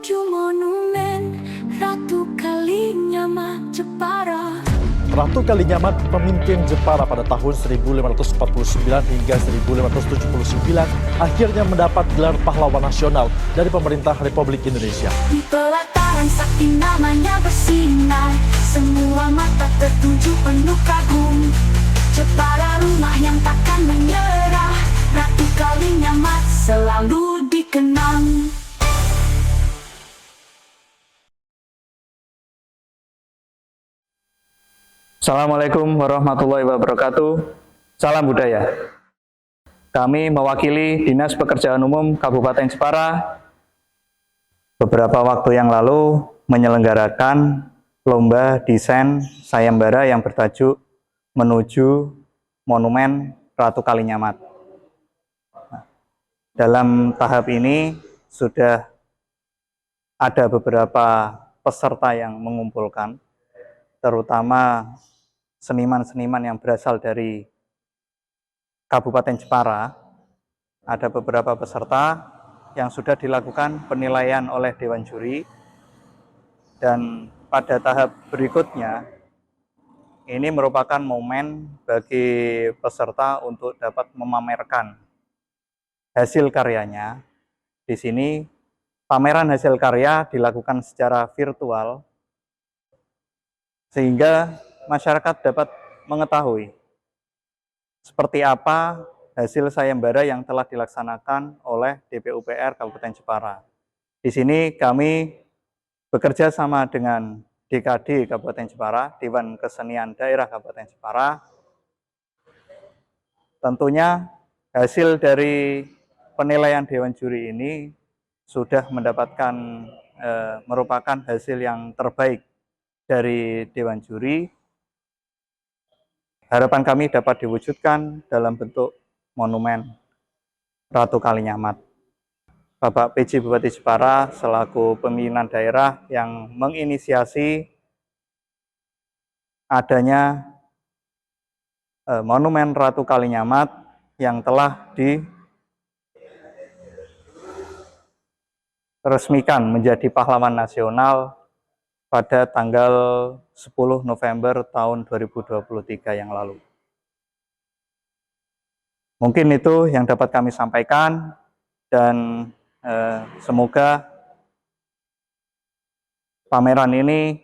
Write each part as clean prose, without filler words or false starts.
menuju monumen Ratu Kalinyamat Jepara. Ratu Kalinyamat pemimpin Jepara pada tahun 1549 hingga 1579 akhirnya mendapat gelar pahlawan nasional dari pemerintah Republik Indonesia. Di pelataran sakti namanya bersinar, semua mata tertuju penuh kagum. Jepara rumah yang takkan menyerah, Ratu Kalinyamat selalu dikenang. Assalamualaikum warahmatullahi wabarakatuh. Salam budaya. Kami mewakili Dinas Pekerjaan Umum Kabupaten Jepara beberapa waktu yang lalu menyelenggarakan lomba desain sayembara yang bertajuk Menuju Monumen Ratu Kalinyamat. Dalam tahap ini sudah ada beberapa peserta yang mengumpulkan, terutama seniman-seniman yang berasal dari Kabupaten Jepara. Ada beberapa peserta yang sudah dilakukan penilaian oleh Dewan Juri, dan pada tahap berikutnya ini merupakan momen bagi peserta untuk dapat memamerkan hasil karyanya. Di sini pameran hasil karya dilakukan secara virtual sehingga masyarakat dapat mengetahui seperti apa hasil sayembara yang telah dilaksanakan oleh DPUPR Kabupaten Jepara. Di sini kami bekerja sama dengan DKD Kabupaten Jepara, Dewan Kesenian Daerah Kabupaten Jepara. Tentunya hasil dari penilaian Dewan Juri ini sudah mendapatkan merupakan hasil yang terbaik dari Dewan Juri. Harapan kami dapat diwujudkan dalam bentuk monumen Ratu Kalinyamat. Bapak PJ Bupati Jepara selaku pimpinan daerah yang menginisiasi adanya monumen Ratu Kalinyamat yang telah diresmikan menjadi pahlawan nasional pada tanggal 10 November tahun 2023 yang lalu. Mungkin itu yang dapat kami sampaikan, dan semoga pameran ini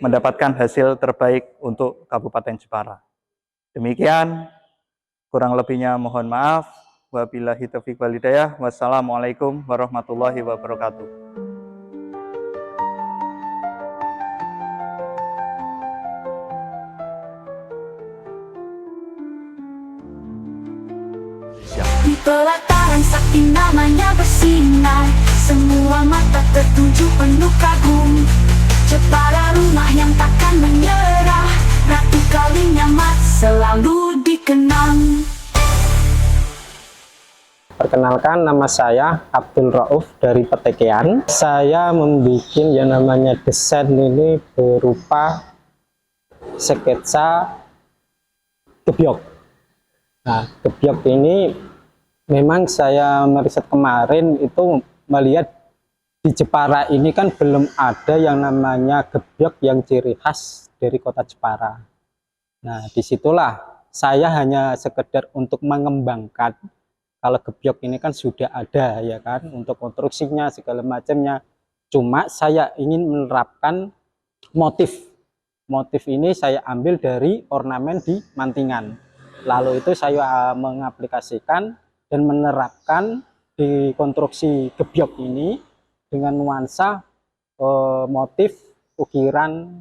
mendapatkan hasil terbaik untuk Kabupaten Jepara. Demikian, kurang lebihnya mohon maaf. Wabillahi taufiq wal hidayah. Wassalamualaikum warahmatullahi wabarakatuh. Di pelataran sakti namanya bersinar, semua mata tertuju penuh kagum. Jepara rumah yang takkan menyerah, Ratu Kalinyamat selalu dikenang. Perkenalkan, nama saya Abdul Rauf dari Petekean. Saya membuat yang namanya desain ini berupa sketsa gebyok. Nah, gebyok ini memang saya meriset kemarin itu melihat di Jepara ini kan belum ada yang namanya gebyok yang ciri khas dari kota Jepara. Nah, disitulah saya hanya sekedar untuk mengembangkan. Kalau gebyok ini kan sudah ada ya kan, untuk konstruksinya segala macamnya. Cuma saya ingin menerapkan motif. Motif ini saya ambil dari ornamen di Mantingan. Lalu itu saya mengaplikasikan dan menerapkan di konstruksi gebyok ini dengan nuansa motif ukiran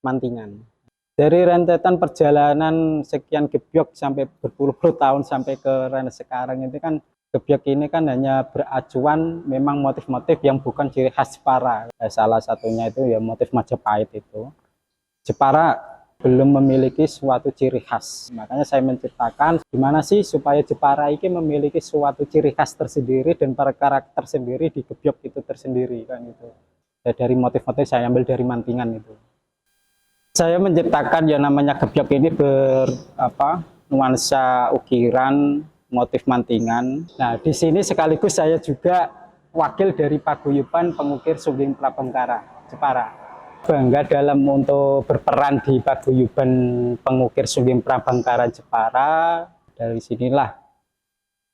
Mantingan. Dari rentetan perjalanan sekian gebyok sampai berpuluh-puluh tahun sampai ke sekarang itu kan, gebyok ini kan hanya beracuan memang motif-motif yang bukan ciri khas Jepara. Salah satunya itu ya motif Majapahit itu. Jepara belum memiliki suatu ciri khas. Makanya saya menciptakan gimana sih supaya Jepara ini memiliki suatu ciri khas tersendiri dan karakter sendiri di gebyok itu tersendiri kan itu. Ya, dari motif-motif saya ambil dari Mantingan itu. Saya menciptakan yang namanya gebyok ini nuansa ukiran motif Mantingan. Nah, di sini sekaligus saya juga wakil dari Paguyuban Pengukir Sugeng Prabangkara Jepara. Bangga dalam untuk berperan di Paguyuban Pengukir Sugeng Prabangkara Jepara. Dari sinilah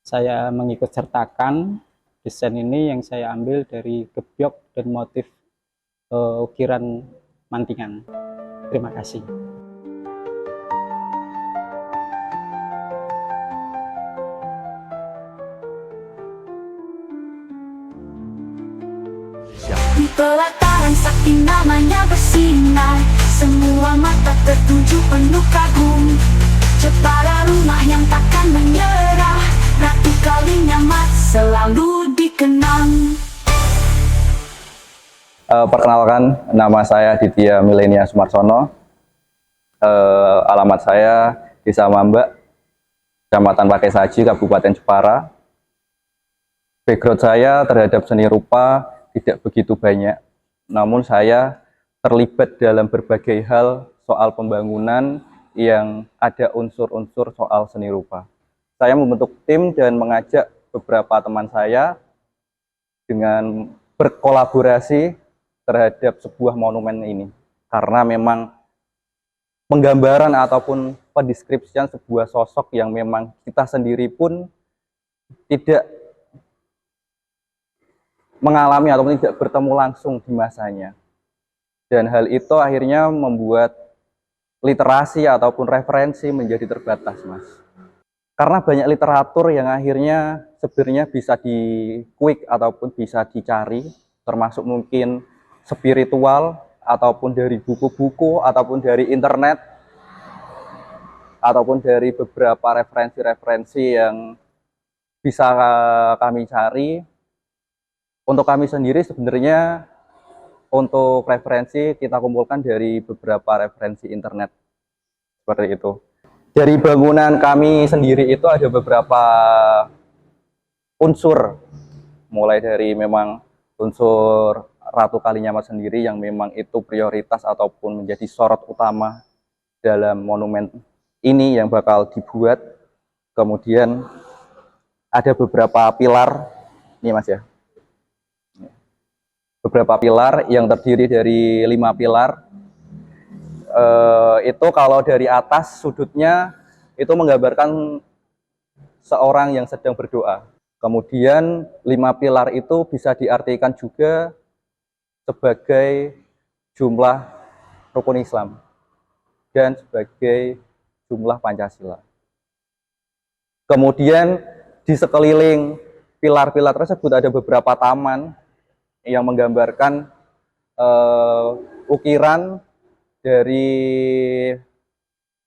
saya mengikut sertakan desain ini yang saya ambil dari gebyok dan motif ukiran mantingan. Terima kasih. Di pelataran sakti namanya bersinar, semua mata tertuju penuh kagum. Jepara rumah yang takkan menyerah, Ratu Kalinyamat selalu dikenang. Perkenalkan, nama saya Ditya Milenia Sumarsono. Alamat saya Desa Mambak, Kecamatan Pakai Saji, Kabupaten Jepara. Background saya terhadap seni rupa tidak begitu banyak, namun saya terlibat dalam berbagai hal soal pembangunan yang ada unsur-unsur soal seni rupa. Saya membentuk tim dan mengajak beberapa teman saya dengan berkolaborasi terhadap sebuah monumen ini. Karena memang penggambaran ataupun pendeskripsian sebuah sosok yang memang kita sendiri pun tidak mengalami ataupun tidak bertemu langsung di masanya. Dan hal itu akhirnya membuat literasi ataupun referensi menjadi terbatas, Mas. Karena banyak literatur yang akhirnya sebenarnya bisa dikuik ataupun bisa dicari, termasuk mungkin spiritual, ataupun dari buku-buku, ataupun dari internet, ataupun dari beberapa referensi-referensi yang bisa kami cari. Untuk kami sendiri sebenarnya untuk referensi kita kumpulkan dari beberapa referensi internet seperti itu. Dari bangunan kami sendiri itu ada beberapa unsur, mulai dari memang unsur Ratu Kalinyamat sendiri yang memang itu prioritas ataupun menjadi sorot utama dalam monumen ini yang bakal dibuat. Kemudian ada beberapa pilar, ini Mas ya. Beberapa pilar yang terdiri dari 5 pilar. Itu kalau dari atas sudutnya itu menggambarkan seorang yang sedang berdoa. Kemudian 5 pilar itu bisa diartikan juga sebagai jumlah rukun Islam dan sebagai jumlah Pancasila. Kemudian di sekeliling pilar-pilar tersebut ada beberapa taman yang menggambarkan ukiran dari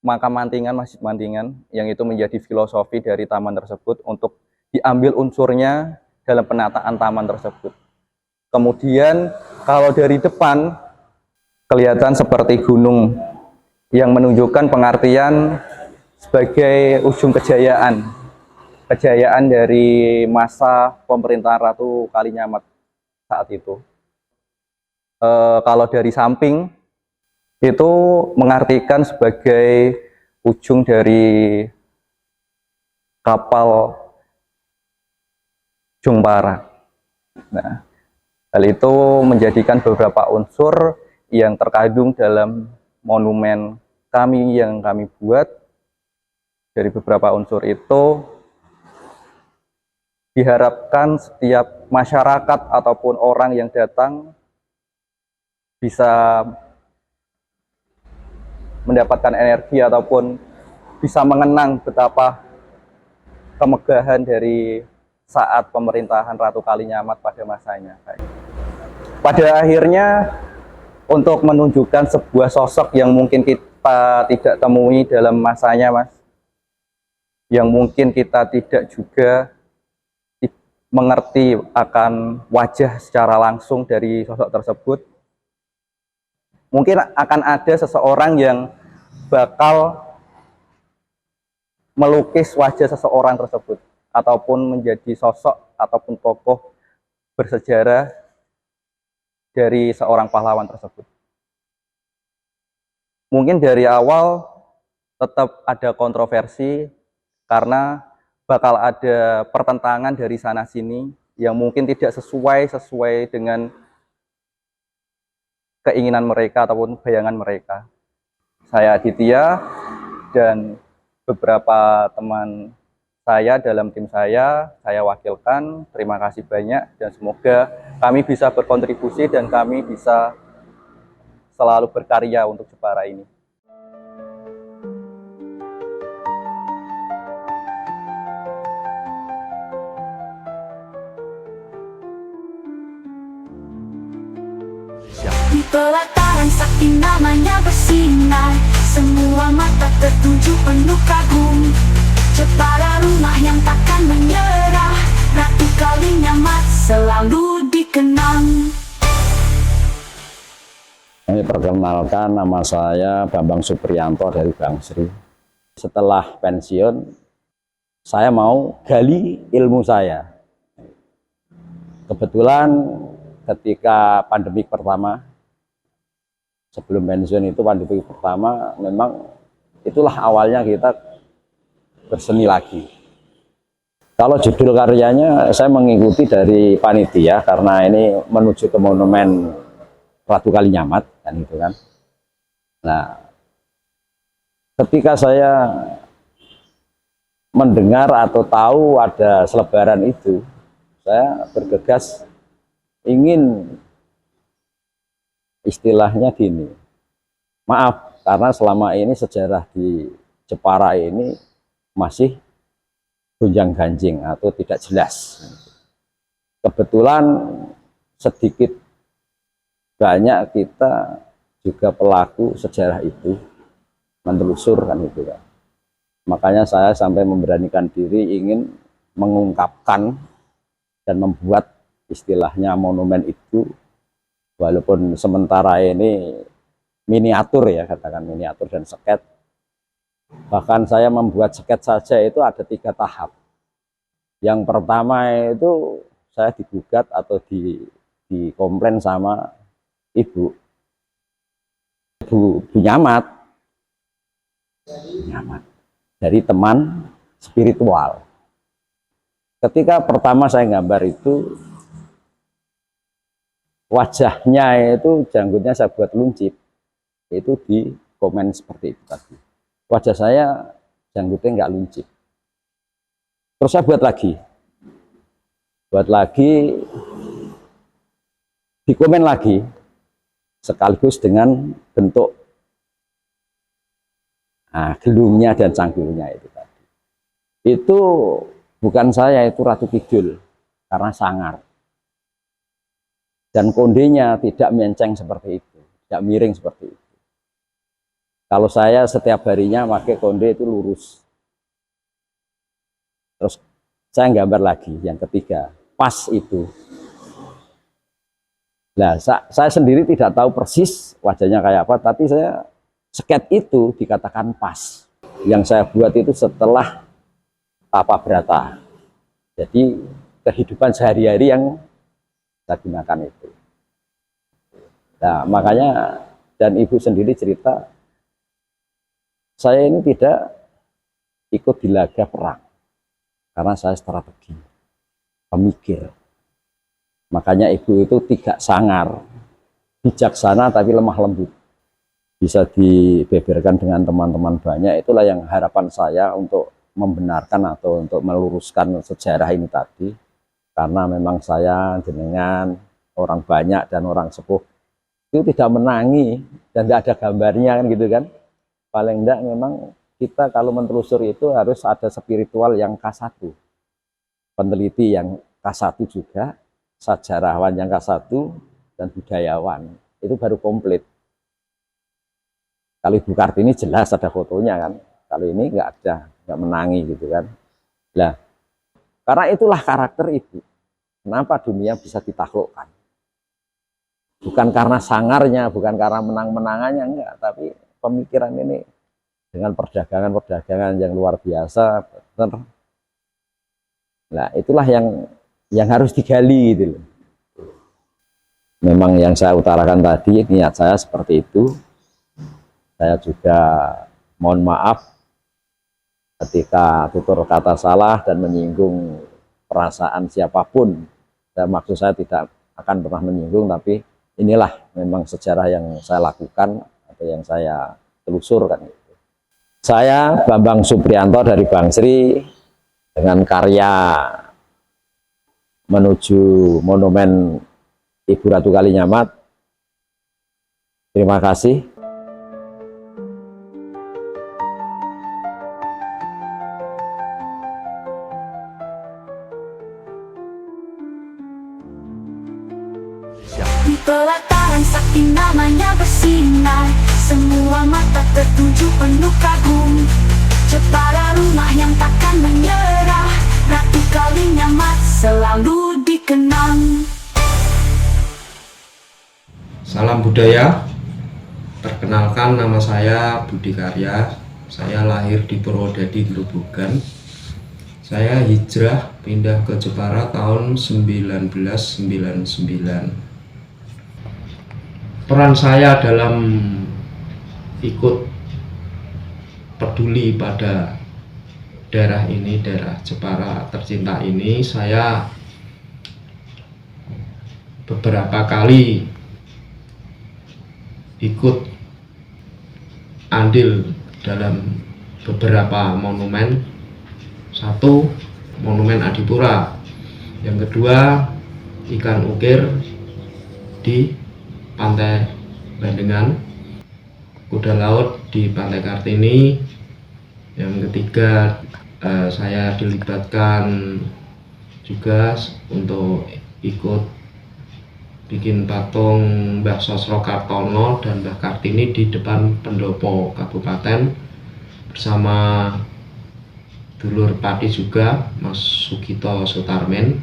makam Mantingan, Masjid Mantingan, yang itu menjadi filosofi dari taman tersebut untuk diambil unsurnya dalam penataan taman tersebut. Kemudian kalau dari depan kelihatan seperti gunung yang menunjukkan pengertian sebagai ujung kejayaan dari masa pemerintahan Ratu Kalinyamat saat itu. Kalau dari samping itu mengartikan sebagai ujung dari kapal Jongpara. Nah, hal itu menjadikan beberapa unsur yang terkandung dalam monumen kami yang kami buat. Dari beberapa unsur itu diharapkan setiap masyarakat ataupun orang yang datang bisa mendapatkan energi ataupun bisa mengenang betapa kemegahan dari saat pemerintahan Ratu Kalinyamat pada masanya. Pada akhirnya untuk menunjukkan sebuah sosok yang mungkin kita tidak temui dalam masanya, Mas, yang mungkin kita tidak juga mengerti akan wajah secara langsung dari sosok tersebut. Mungkin akan ada seseorang yang bakal melukis wajah seseorang tersebut, ataupun menjadi sosok ataupun tokoh bersejarah dari seorang pahlawan tersebut. Mungkin dari awal tetap ada kontroversi karena bakal ada pertentangan dari sana sini yang mungkin tidak sesuai dengan keinginan mereka ataupun bayangan mereka. Saya Aditya dan beberapa teman saya dalam tim saya wakilkan. Terima kasih banyak dan semoga kami bisa berkontribusi dan kami bisa selalu berkarya untuk Jepara ini. Di pelataran sakti namanya bersinar, semua mata tertuju penuh kagum. Jepara rumah yang takkan menyerah, Ratu Kalinyamat selalu dikenang. Ini perkenalkan, nama saya Bambang Supriyanto dari Bangsri. Setelah pensiun, saya mau gali ilmu saya. Kebetulan ketika pandemik pertama, sebelum pensiun itu pandemik pertama, memang itulah awalnya kita berseni lagi. Kalau judul karyanya saya mengikuti dari panitia karena ini menuju ke monumen Ratu Kalinyamat kan gitu kan. Nah, ketika saya mendengar atau tahu ada selebaran itu, saya bergegas ingin istilahnya gini, maaf karena selama ini sejarah di Jepara ini masih gonjang-ganjing atau tidak jelas. Kebetulan sedikit banyak kita juga pelaku sejarah itu menelusur kan itu kan. Makanya saya sampai memberanikan diri ingin mengungkapkan dan membuat istilahnya monumen itu, walaupun sementara ini miniatur ya, katakan miniatur dan sket. Bahkan saya membuat sket saja itu ada 3 tahap. Yang pertama itu saya digugat atau dikomplain sama Ibu Nyamat dari teman spiritual. Ketika pertama saya gambar itu, wajahnya itu janggutnya saya buat luncip, itu di komen seperti itu tadi. Wajah saya janggutnya nggak luncip. Terus saya buat lagi, di komen lagi, sekaligus dengan bentuk gelungnya dan cangkulnya itu tadi. Itu bukan saya, itu Ratu Kidul karena sangar. Dan kondenya tidak menceng seperti itu, tidak miring seperti itu. Kalau saya setiap harinya pakai konde itu lurus. Terus saya gambar lagi yang ketiga, pas itu. Nah, saya sendiri tidak tahu persis wajahnya kayak apa, tapi saya sket itu dikatakan pas. Yang saya buat itu setelah tapa brata. Jadi kehidupan sehari-hari yang saya gunakan itu. Nah, makanya dan ibu sendiri cerita, saya ini tidak ikut di laga perang karena saya strategi, pemikir. Makanya ibu itu tidak sangar, bijaksana tapi lemah lembut. Bisa dibeberkan dengan teman-teman banyak, itulah yang harapan saya untuk membenarkan atau untuk meluruskan sejarah ini tadi. Karena memang saya dengan orang banyak dan orang sepuh itu tidak menangi dan tidak ada gambarnya kan gitu kan. Paling enggak memang kita kalau menelusur itu harus ada spiritual yang K1, peneliti yang K1 juga, sejarawan yang K1 dan budayawan, itu baru komplit. Kalau Ibu Kartini jelas ada fotonya kan, kalau ini nggak ada, nggak menangi gitu kan. Nah, karena itulah karakter Ibu. Kenapa dunia bisa ditaklukkan? Bukan karena sangarnya, bukan karena menang-menangannya, enggak, tapi pemikiran ini dengan perdagangan-perdagangan yang luar biasa. Benar. Nah, itulah yang harus digali gitu loh. Memang yang saya utarakan tadi, niat saya seperti itu. Saya juga mohon maaf ketika tutur kata salah dan menyinggung perasaan siapapun Maksud saya tidak akan pernah menyinggung, tapi inilah memang sejarah yang saya lakukan atau yang saya telusurkan. Saya Bambang Suprianto dari Bangsri dengan karya menuju Monumen Ibu Ratu Kalinyamat. Terima kasih. Di pelataran sakti namanya bersinar, semua mata tertuju penuh kagum. Jepara rumah yang takkan menyerah, Ratu Kalinyamat selalu dikenang. Salam budaya. Perkenalkan, nama saya Budi Karya. Saya lahir di Purwodadi, Grobogan. Saya hijrah pindah ke Jepara tahun 1999. Peran saya dalam ikut peduli pada daerah ini, daerah Jepara tercinta ini, saya beberapa kali ikut andil dalam beberapa monumen. Satu, Monumen Adipura. Yang kedua, ikan ukir di Pantai Bandengan, kuda laut di Pantai Kartini. Yang ketiga, saya dilibatkan juga untuk ikut bikin patung Mbah Sosro Kartono dan Mbah Kartini di depan pendopo kabupaten bersama dulur padi juga, Mas Sugito Sutarmen.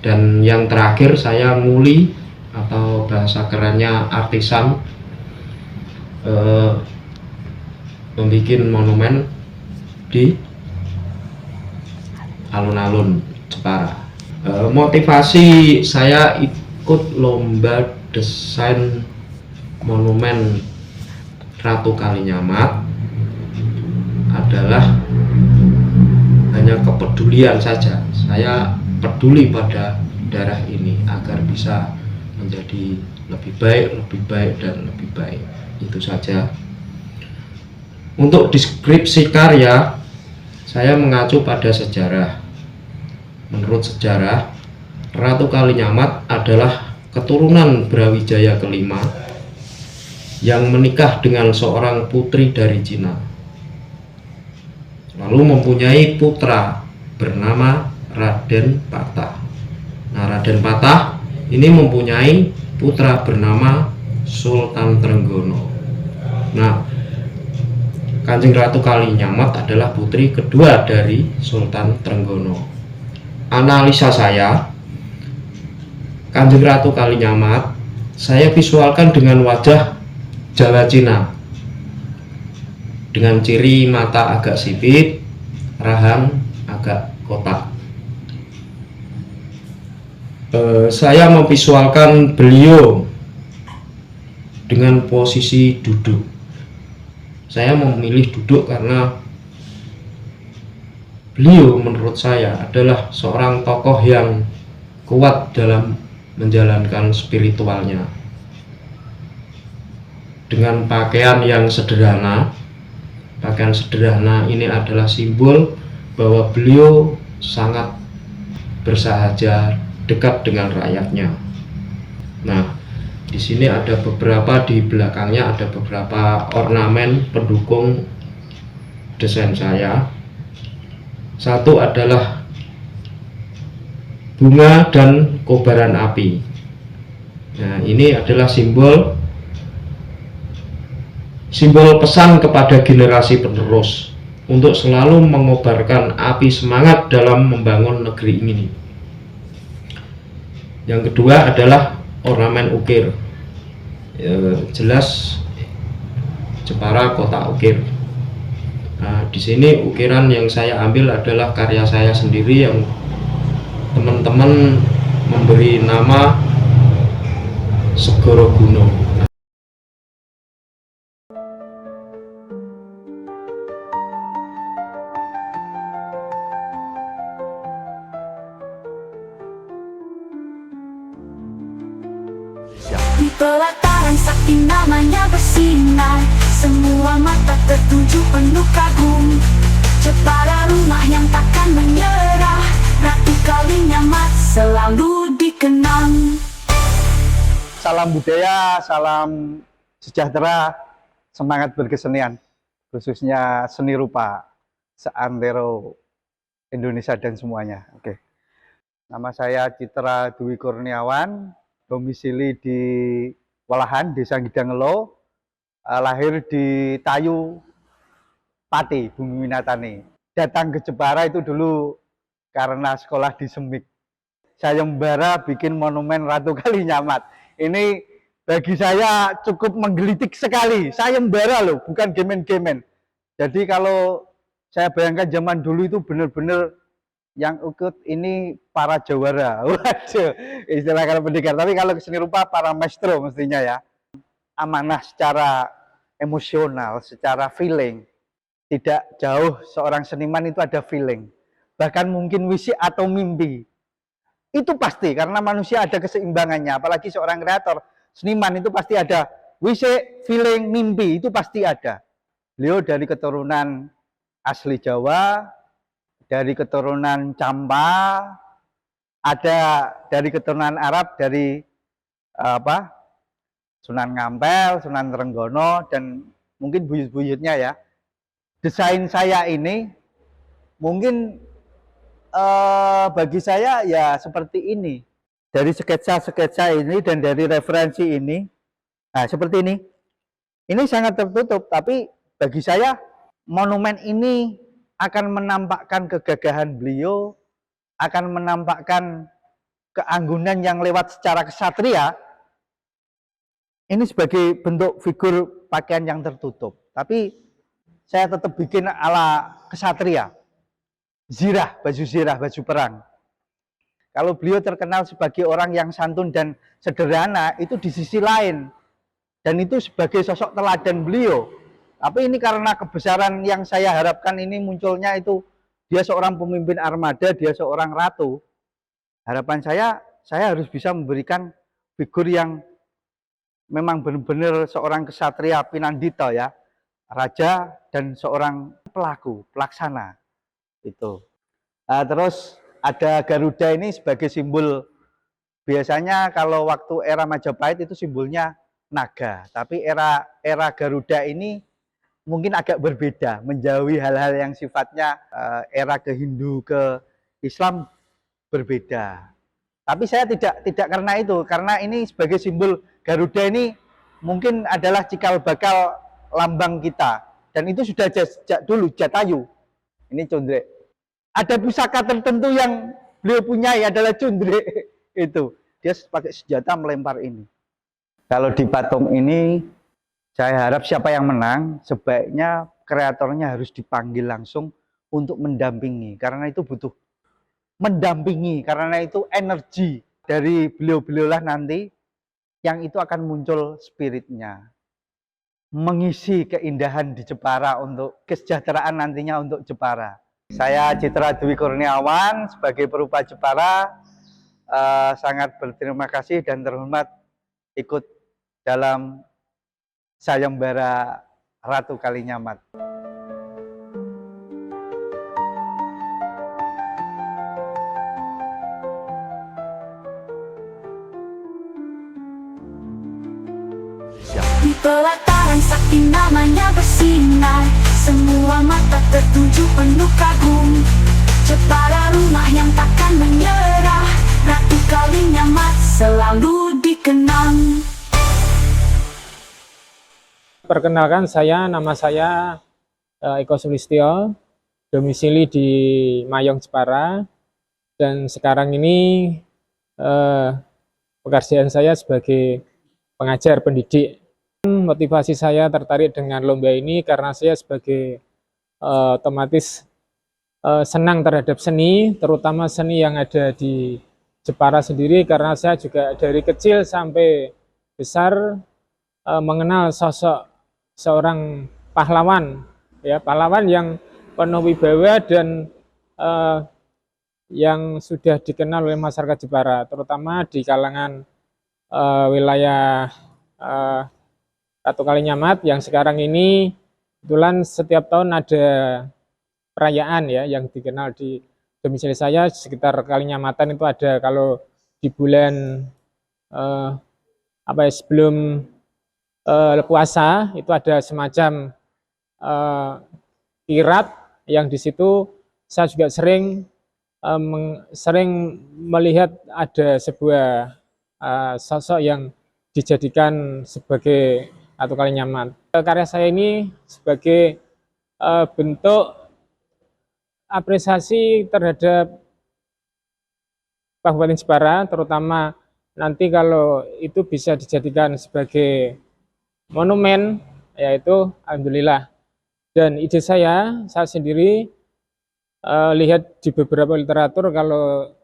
Dan yang terakhir, saya nguli atau bahasa kerennya artisan, membuat monumen di alun-alun Jepara. Motivasi saya ikut lomba desain monumen Ratu Kalinyamat adalah hanya kepedulian saja. Saya peduli pada daerah ini agar bisa menjadi lebih baik, dan lebih baik. Itu saja. Untuk deskripsi karya, saya mengacu pada sejarah. Menurut sejarah, Ratu Kalinyamat adalah keturunan Brawijaya kelima yang menikah dengan seorang putri dari Cina, lalu mempunyai putra bernama Raden Patah. Nah, Raden Patah ini mempunyai putra bernama Sultan Trenggono. Nah, Kanjeng Ratu Kalinyamat adalah putri kedua dari Sultan Trenggono. Analisa saya, Kanjeng Ratu Kalinyamat saya visualkan dengan wajah Jawa Cina, dengan ciri mata agak sipit, rahang agak kotak. Saya memvisualkan beliau dengan posisi duduk. Saya memilih duduk karena beliau menurut saya adalah seorang tokoh yang kuat dalam menjalankan spiritualnya. Dengan pakaian yang sederhana, pakaian sederhana ini adalah simbol bahwa beliau sangat bersahaja, dekat dengan rakyatnya. Nah, di sini ada beberapa, di belakangnya ada beberapa ornamen pendukung desain saya. Satu adalah bunga dan kobaran api. Nah, ini adalah simbol pesan kepada generasi penerus untuk selalu mengobarkan api semangat dalam membangun negeri ini. Yang kedua adalah ornamen ukir. Jelas Jepara kota ukir. Nah, di sini ukiran yang saya ambil adalah karya saya sendiri yang teman-teman memberi nama Segoro Gunung. pelataran sakti namanya bersinar, semua mata tertuju penuh kagum. Jepara rumah yang takkan menyerah, Ratu Kalinyamat selalu dikenang. Salam budaya, salam sejahtera, semangat berkesenian, khususnya seni rupa seantero Indonesia dan semuanya. Oke. Nama saya Citra Dwi Kurniawan, domisili di Walahan, Desa Gidangelo, lahir di Tayu, Pati, Bumi Minatani. Datang ke Jepara itu dulu karena sekolah di Semik. Sayembara bikin monumen Ratu Kalinyamat. Ini bagi saya cukup menggelitik sekali. Sayembara loh, bukan gemen-gemen. Jadi kalau saya bayangkan zaman dulu itu benar-benar yang ikut ini para jawara. Waduh, istilah kalau pendekar. Tapi kalau seni rupa para maestro mestinya ya. Amanah secara emosional, secara feeling. Tidak jauh seorang seniman itu ada feeling. Bahkan mungkin visi atau mimpi. Itu pasti karena manusia ada keseimbangannya. Apalagi seorang kreator, seniman itu pasti ada visi, feeling, mimpi. Itu pasti ada. Beliau dari keturunan asli Jawa, dari keturunan Campa, ada dari keturunan Arab, dari Sunan Ngampel, Sunan Trenggono, dan mungkin buyut-buyutnya ya. Desain saya ini mungkin bagi saya ya seperti ini. Dari sketsa-sketsa ini dan dari referensi ini, nah seperti ini. Ini sangat tertutup, tapi bagi saya monumen ini akan menampakkan kegagahan beliau, akan menampakkan keanggunan yang lewat secara kesatria. Ini sebagai bentuk figur pakaian yang tertutup. Tapi saya tetap bikin ala kesatria. Zirah, baju perang. Kalau beliau terkenal sebagai orang yang santun dan sederhana, itu di sisi lain. Dan itu sebagai sosok teladan beliau. Tapi ini karena kebesaran yang saya harapkan ini munculnya itu, dia seorang pemimpin armada, dia seorang ratu. Harapan saya harus bisa memberikan figur yang memang benar-benar seorang kesatria pinandita ya, raja dan seorang pelaku, pelaksana. Itu. Nah, terus ada Garuda ini sebagai simbol, biasanya kalau waktu era Majapahit itu simbolnya naga, tapi era Garuda ini mungkin agak berbeda, menjauhi hal-hal yang sifatnya era ke Hindu, ke Islam berbeda. Tapi saya tidak karena itu, karena ini sebagai simbol Garuda ini mungkin adalah cikal bakal lambang kita, dan itu sudah sejak dulu Jatayu. Ini Condrek. Ada pusaka tertentu yang beliau punyai adalah Condrek. Itu dia pakai senjata melempar ini. Kalau di patung ini, saya harap siapa yang menang, sebaiknya kreatornya harus dipanggil langsung untuk mendampingi. Karena itu butuh mendampingi, karena itu energi dari beliau-beliau lah nanti yang itu akan muncul spiritnya. Mengisi keindahan di Jepara untuk kesejahteraan nantinya untuk Jepara. Saya Citra Dwi Kurniawan sebagai perupa Jepara sangat berterima kasih dan terhormat ikut dalam sayembara Ratu Kalinyamat. Di pelataran sakti namanya bersinar, semua mata tertuju penuh kagum. Jepara rumah yang takkan menyerah, Ratu Kalinyamat selalu dikenang. Perkenalkan nama saya Eko Sulistyo, domisili di Mayong Jepara, dan sekarang ini pekerjaan saya sebagai pengajar pendidik. Motivasi saya tertarik dengan lomba ini karena saya sebagai otomatis senang terhadap seni, terutama seni yang ada di Jepara sendiri, karena saya juga dari kecil sampai besar mengenal sosok seorang pahlawan, ya, pahlawan yang penuh wibawa dan yang sudah dikenal oleh masyarakat Jepara, terutama di kalangan wilayah eh, Ratu Kalinyamat yang sekarang ini kebetulan setiap tahun ada perayaan ya yang dikenal di domisili saya sekitar Kalinyamatan itu ada kalau di bulan sebelum puasa itu ada semacam kirab yang di situ saya juga sering melihat ada sebuah sosok yang dijadikan sebagai Ratu Kalinyamat. Karya saya ini sebagai bentuk apresiasi terhadap Kabupaten Jepara, terutama nanti kalau itu bisa dijadikan sebagai monumen, yaitu alhamdulillah. Dan ide saya sendiri lihat di beberapa literatur kalau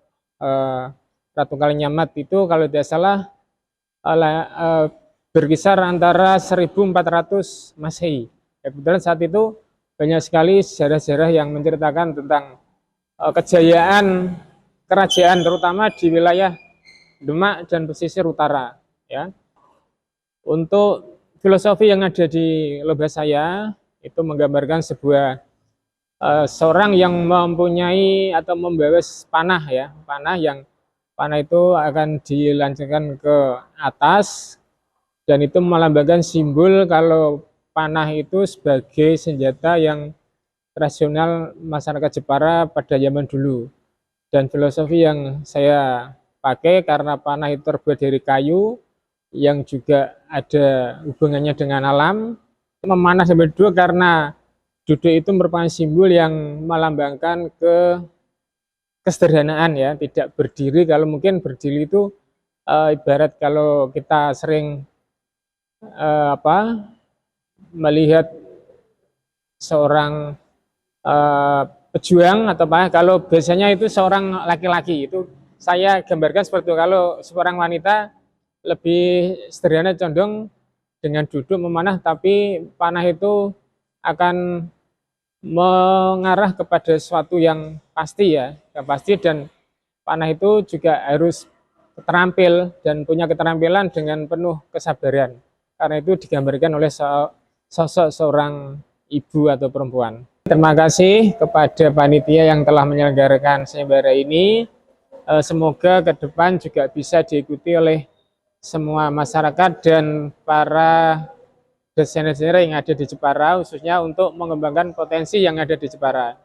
Ratu Kalinyamat itu kalau tidak salah berkisar antara 1400 Masehi. Ya, kebetulan saat itu banyak sekali sejarah-sejarah yang menceritakan tentang kejayaan kerajaan terutama di wilayah Demak dan pesisir utara. Ya. Untuk filosofi yang ada di lomba saya itu menggambarkan sebuah seorang yang mempunyai atau membawa panah ya, panah itu akan dilancarkan ke atas dan itu melambangkan simbol kalau panah itu sebagai senjata yang tradisional masyarakat Jepara pada zaman dulu. Dan filosofi yang saya pakai karena panah itu terbuat dari kayu yang juga ada hubungannya dengan alam. Memanah sampai duduk karena duduk itu merupakan simbol yang melambangkan kesederhanaan ya, tidak berdiri. Kalau mungkin berdiri itu ibarat kalau kita sering melihat seorang pejuang atau apa, kalau biasanya itu seorang laki-laki itu saya gambarkan seperti itu. Kalau seorang wanita lebih sederhana condong dengan duduk memanah, tapi panah itu akan mengarah kepada sesuatu yang pasti ya, yang pasti, dan panah itu juga harus terampil dan punya keterampilan dengan penuh kesabaran. Karena itu digambarkan oleh sosok seorang ibu atau perempuan. Terima kasih kepada panitia yang telah menyelenggarakan sayembara ini. Semoga ke depan juga bisa diikuti oleh semua masyarakat dan para desainer-desainer yang ada di Jepara, khususnya untuk mengembangkan potensi yang ada di Jepara.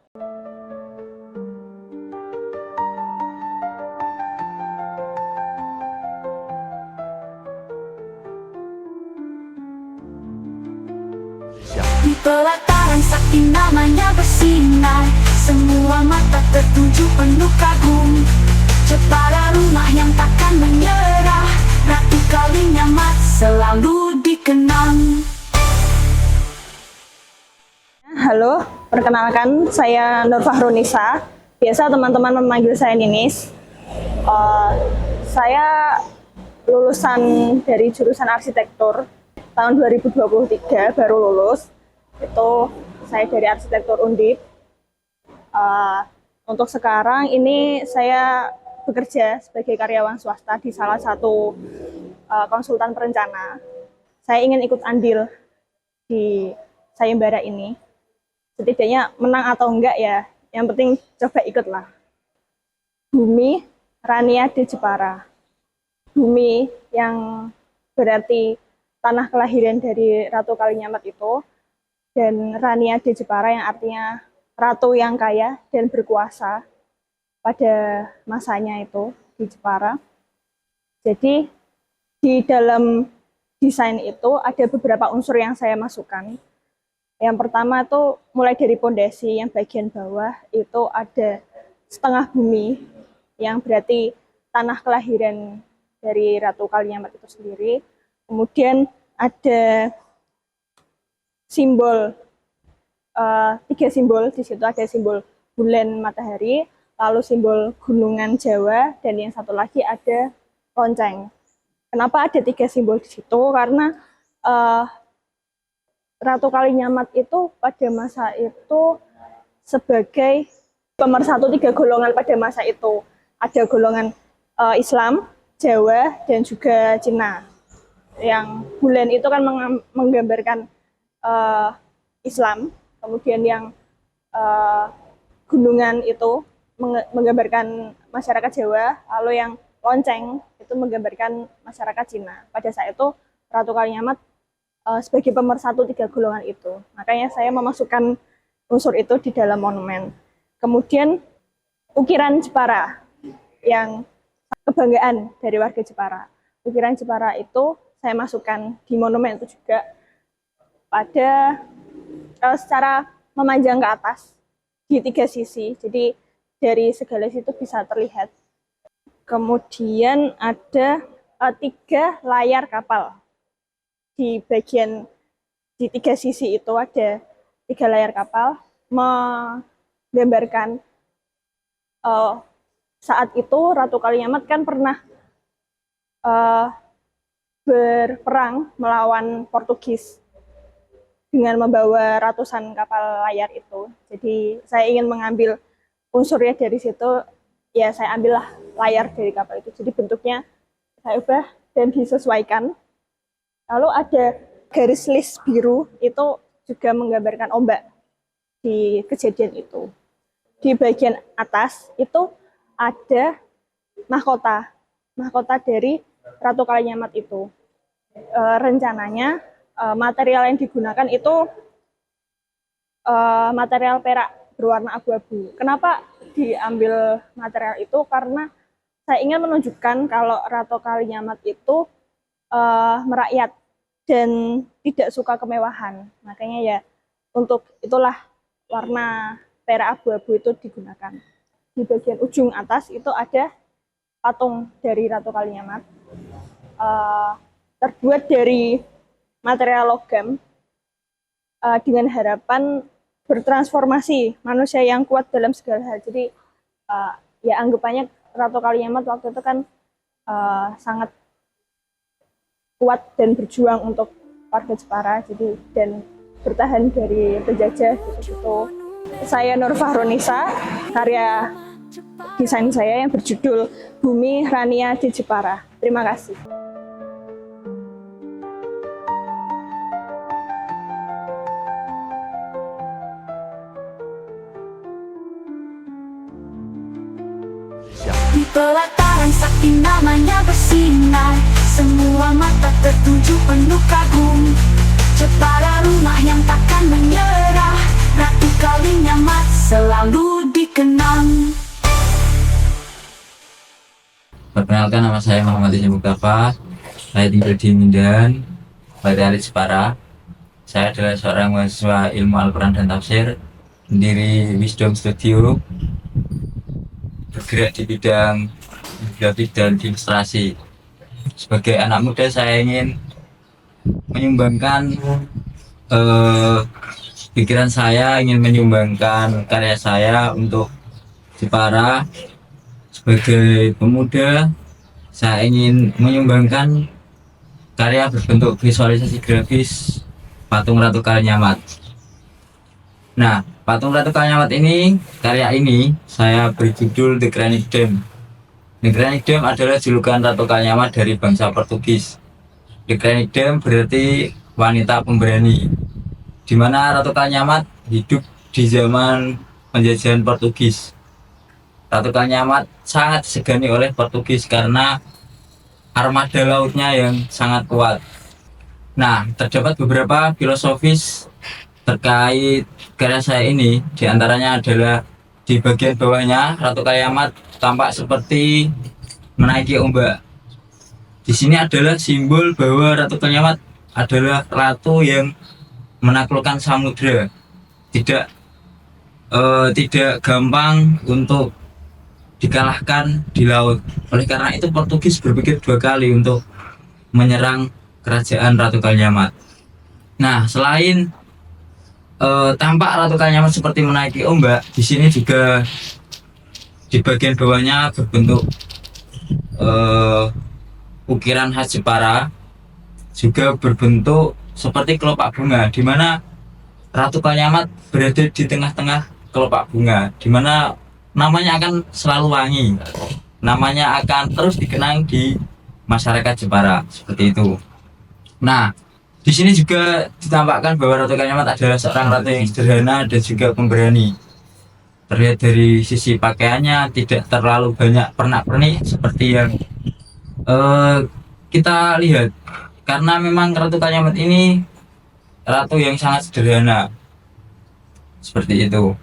Di pelataran sakti namanya bersinar, semua mata tertuju penuh kagum. Jepara rumah yang takkan menyerah, Ratu Kalinyamat selalu dikenang. Halo, perkenalkan saya Nur Fahrunisa. Biasa teman-teman memanggil saya Ninis. Saya lulusan dari jurusan arsitektur tahun 2023, baru lulus. Itu saya dari arsitektur Undip. Untuk sekarang ini saya bekerja sebagai karyawan swasta di salah satu konsultan perencana. Saya ingin ikut andil di sayembara ini. Setidaknya menang atau enggak ya, yang penting coba ikutlah. Bumi Raniade Jepara. Bumi yang berarti tanah kelahiran dari Ratu Kalinyamat itu, dan Raniade Jepara yang artinya ratu yang kaya dan berkuasa pada masanya itu di Jepara. Jadi di dalam desain itu ada beberapa unsur yang saya masukkan. Yang pertama itu mulai dari pondasi yang bagian bawah itu ada setengah bumi yang berarti tanah kelahiran dari Ratu Kalinyamat itu sendiri. Kemudian ada simbol, 3 simbol di situ, ada simbol bulan matahari, lalu simbol gunungan Jawa, dan yang satu lagi ada lonceng. Kenapa ada 3 simbol di situ? Karena Ratu Kalinyamat itu pada masa itu sebagai pemersatu 3 golongan pada masa itu. Ada golongan Islam, Jawa, dan juga Cina. yang bulan itu kan menggambarkan Islam, kemudian yang gunungan itu menggambarkan masyarakat Jawa, lalu yang lonceng itu menggambarkan masyarakat Cina. Pada saat itu Ratu Kalinyamat sebagai pemersatu 3 golongan itu. Makanya saya memasukkan unsur itu di dalam monumen. Kemudian ukiran Jepara yang kebanggaan dari warga Jepara. Ukiran Jepara itu saya masukkan di monumen itu juga pada secara memanjang ke atas di 3 sisi. Jadi dari segala situ bisa terlihat. Kemudian ada 3 layar kapal. Di bagian di 3 sisi itu ada 3 layar kapal menggambarkan saat itu Ratu Kalinyamat kan pernah berperang melawan Portugis dengan membawa ratusan kapal layar itu. Jadi saya ingin mengambil unsurnya dari situ, ya saya ambillah layar dari kapal itu. Jadi bentuknya saya ubah dan disesuaikan. Lalu ada garis list biru itu juga menggambarkan ombak di kejadian itu. Di bagian atas itu ada mahkota dari Ratu Kalinyamat itu. Rencananya material yang digunakan itu material perak berwarna abu-abu. Kenapa diambil material itu? Karena saya ingin menunjukkan kalau Ratu Kalinyamat itu merakyat dan tidak suka kemewahan. Makanya ya untuk itulah warna perak abu-abu itu digunakan. Di bagian ujung atas itu ada patung dari Ratu Kalinyamat. Terbuat dari material logam dengan harapan bertransformasi manusia yang kuat dalam segala hal. Jadi ya anggapannya Ratu Kalinyamat waktu itu kan sangat kuat dan berjuang untuk warga Jepara, jadi dan bertahan dari penjajah gitu. Saya Nur Fahronisa, karya desain saya yang berjudul Bumi Rania di Jepara. Terima kasih. Di pelataran sakti namanya bersinar, semua mata tertuju penuh kagum. Jepara rumah yang takkan menyerah, Ratu Kalinyamat selalu dikenang. Perkenalkan, nama saya Muhammad Isya Mustafa. Saya tinggal di Mindan, Bariali Jepara. Saya adalah seorang mahasiswa ilmu Al-Quran dan Tafsir, pendiri Wisdom Studio, bergerak di bidang grafik dan ilustrasi. Sebagai anak muda, saya ingin menyumbangkan pikiran saya, ingin menyumbangkan karya saya untuk Jepara. Sebagai pemuda, saya ingin menyumbangkan karya berbentuk visualisasi grafis patung Ratu Kalinyamat. Nah, patung Ratu Kalinyamat ini, karya ini saya beri judul The Granite Dame. The Granite Dame adalah julukan Ratu Kalinyamat dari bangsa Portugis. The Granite Dame berarti wanita pemberani, di mana Ratu Kalinyamat hidup di zaman penjajahan Portugis. Ratu Kalinyamat sangat disegani oleh Portugis karena armada lautnya yang sangat kuat. Nah, terdapat beberapa filosofis terkait karya saya ini. Di antaranya adalah di bagian bawahnya Ratu Kalinyamat tampak seperti menaiki ombak. Di sini adalah simbol bahwa Ratu Kalinyamat adalah ratu yang menaklukkan samudra. Tidak gampang untuk dikalahkan di laut. Oleh karena itu Portugis berpikir 2 kali untuk menyerang kerajaan Ratu Kalinyamat. Nah, selain tampak Ratu Kalinyamat seperti menaiki ombak, di sini juga di bagian bawahnya berbentuk ukiran khas Jepara, juga berbentuk seperti kelopak bunga, di mana Ratu Kalinyamat berada di tengah-tengah kelopak bunga, di mana namanya akan selalu wangi, namanya akan terus dikenang di masyarakat Jepara, seperti itu. Nah, di sini juga ditampakkan bahwa Ratu Kaliamat adalah seorang ratu yang sederhana dan juga pemberani. Terlihat dari sisi pakaiannya tidak terlalu banyak pernak-pernik seperti yang kita lihat. Karena memang Ratu Kaliamat ini ratu yang sangat sederhana. Seperti itu.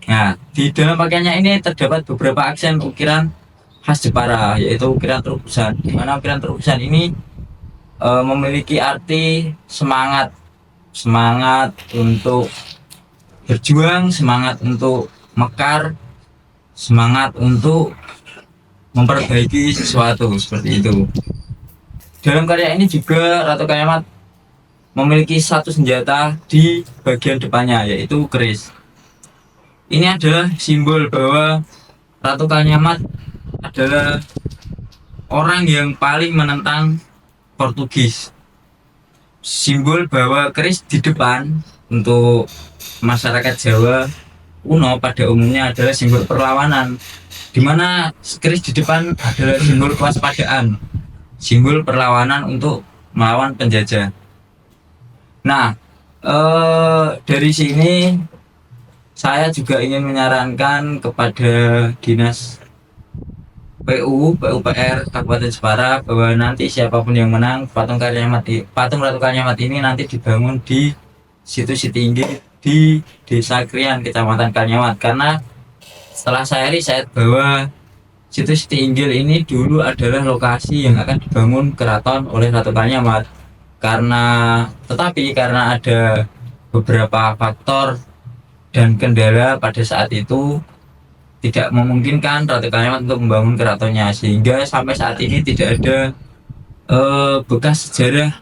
Nah, di dalam pakaiannya ini terdapat beberapa aksen ukiran khas Jepara, yaitu ukiran terubusan. Di mana ukiran terubusan ini memiliki arti semangat, semangat untuk berjuang, semangat untuk mekar, semangat untuk memperbaiki sesuatu, seperti itu. Dalam karya ini juga Ratu Kaliamat memiliki satu senjata di bagian depannya, yaitu keris. Ini adalah simbol bahwa Ratu Kaliamat adalah orang yang paling menentang Portugis. Simbol bahwa keris di depan untuk masyarakat Jawa kuno pada umumnya adalah simbol perlawanan, di mana keris di depan adalah simbol kewaspadaan, simbol perlawanan untuk melawan penjajah. Nah, dari sini saya juga ingin menyarankan kepada dinas PUPR Kabupaten Jepara bahwa nanti siapapun yang menang, patung Ratu Kaliamat ini nanti dibangun di situs Sitinggil di Desa Krian, Kecamatan Kaliamat. Karena setelah saya riset bahwa situs Sitinggil ini dulu adalah lokasi yang akan dibangun keraton oleh Ratu Kaliamat. Tetapi karena ada beberapa faktor dan kendala pada saat itu tidak memungkinkan Ratu Kaliamat untuk membangun keratonnya, sehingga sampai saat ini tidak ada bekas sejarah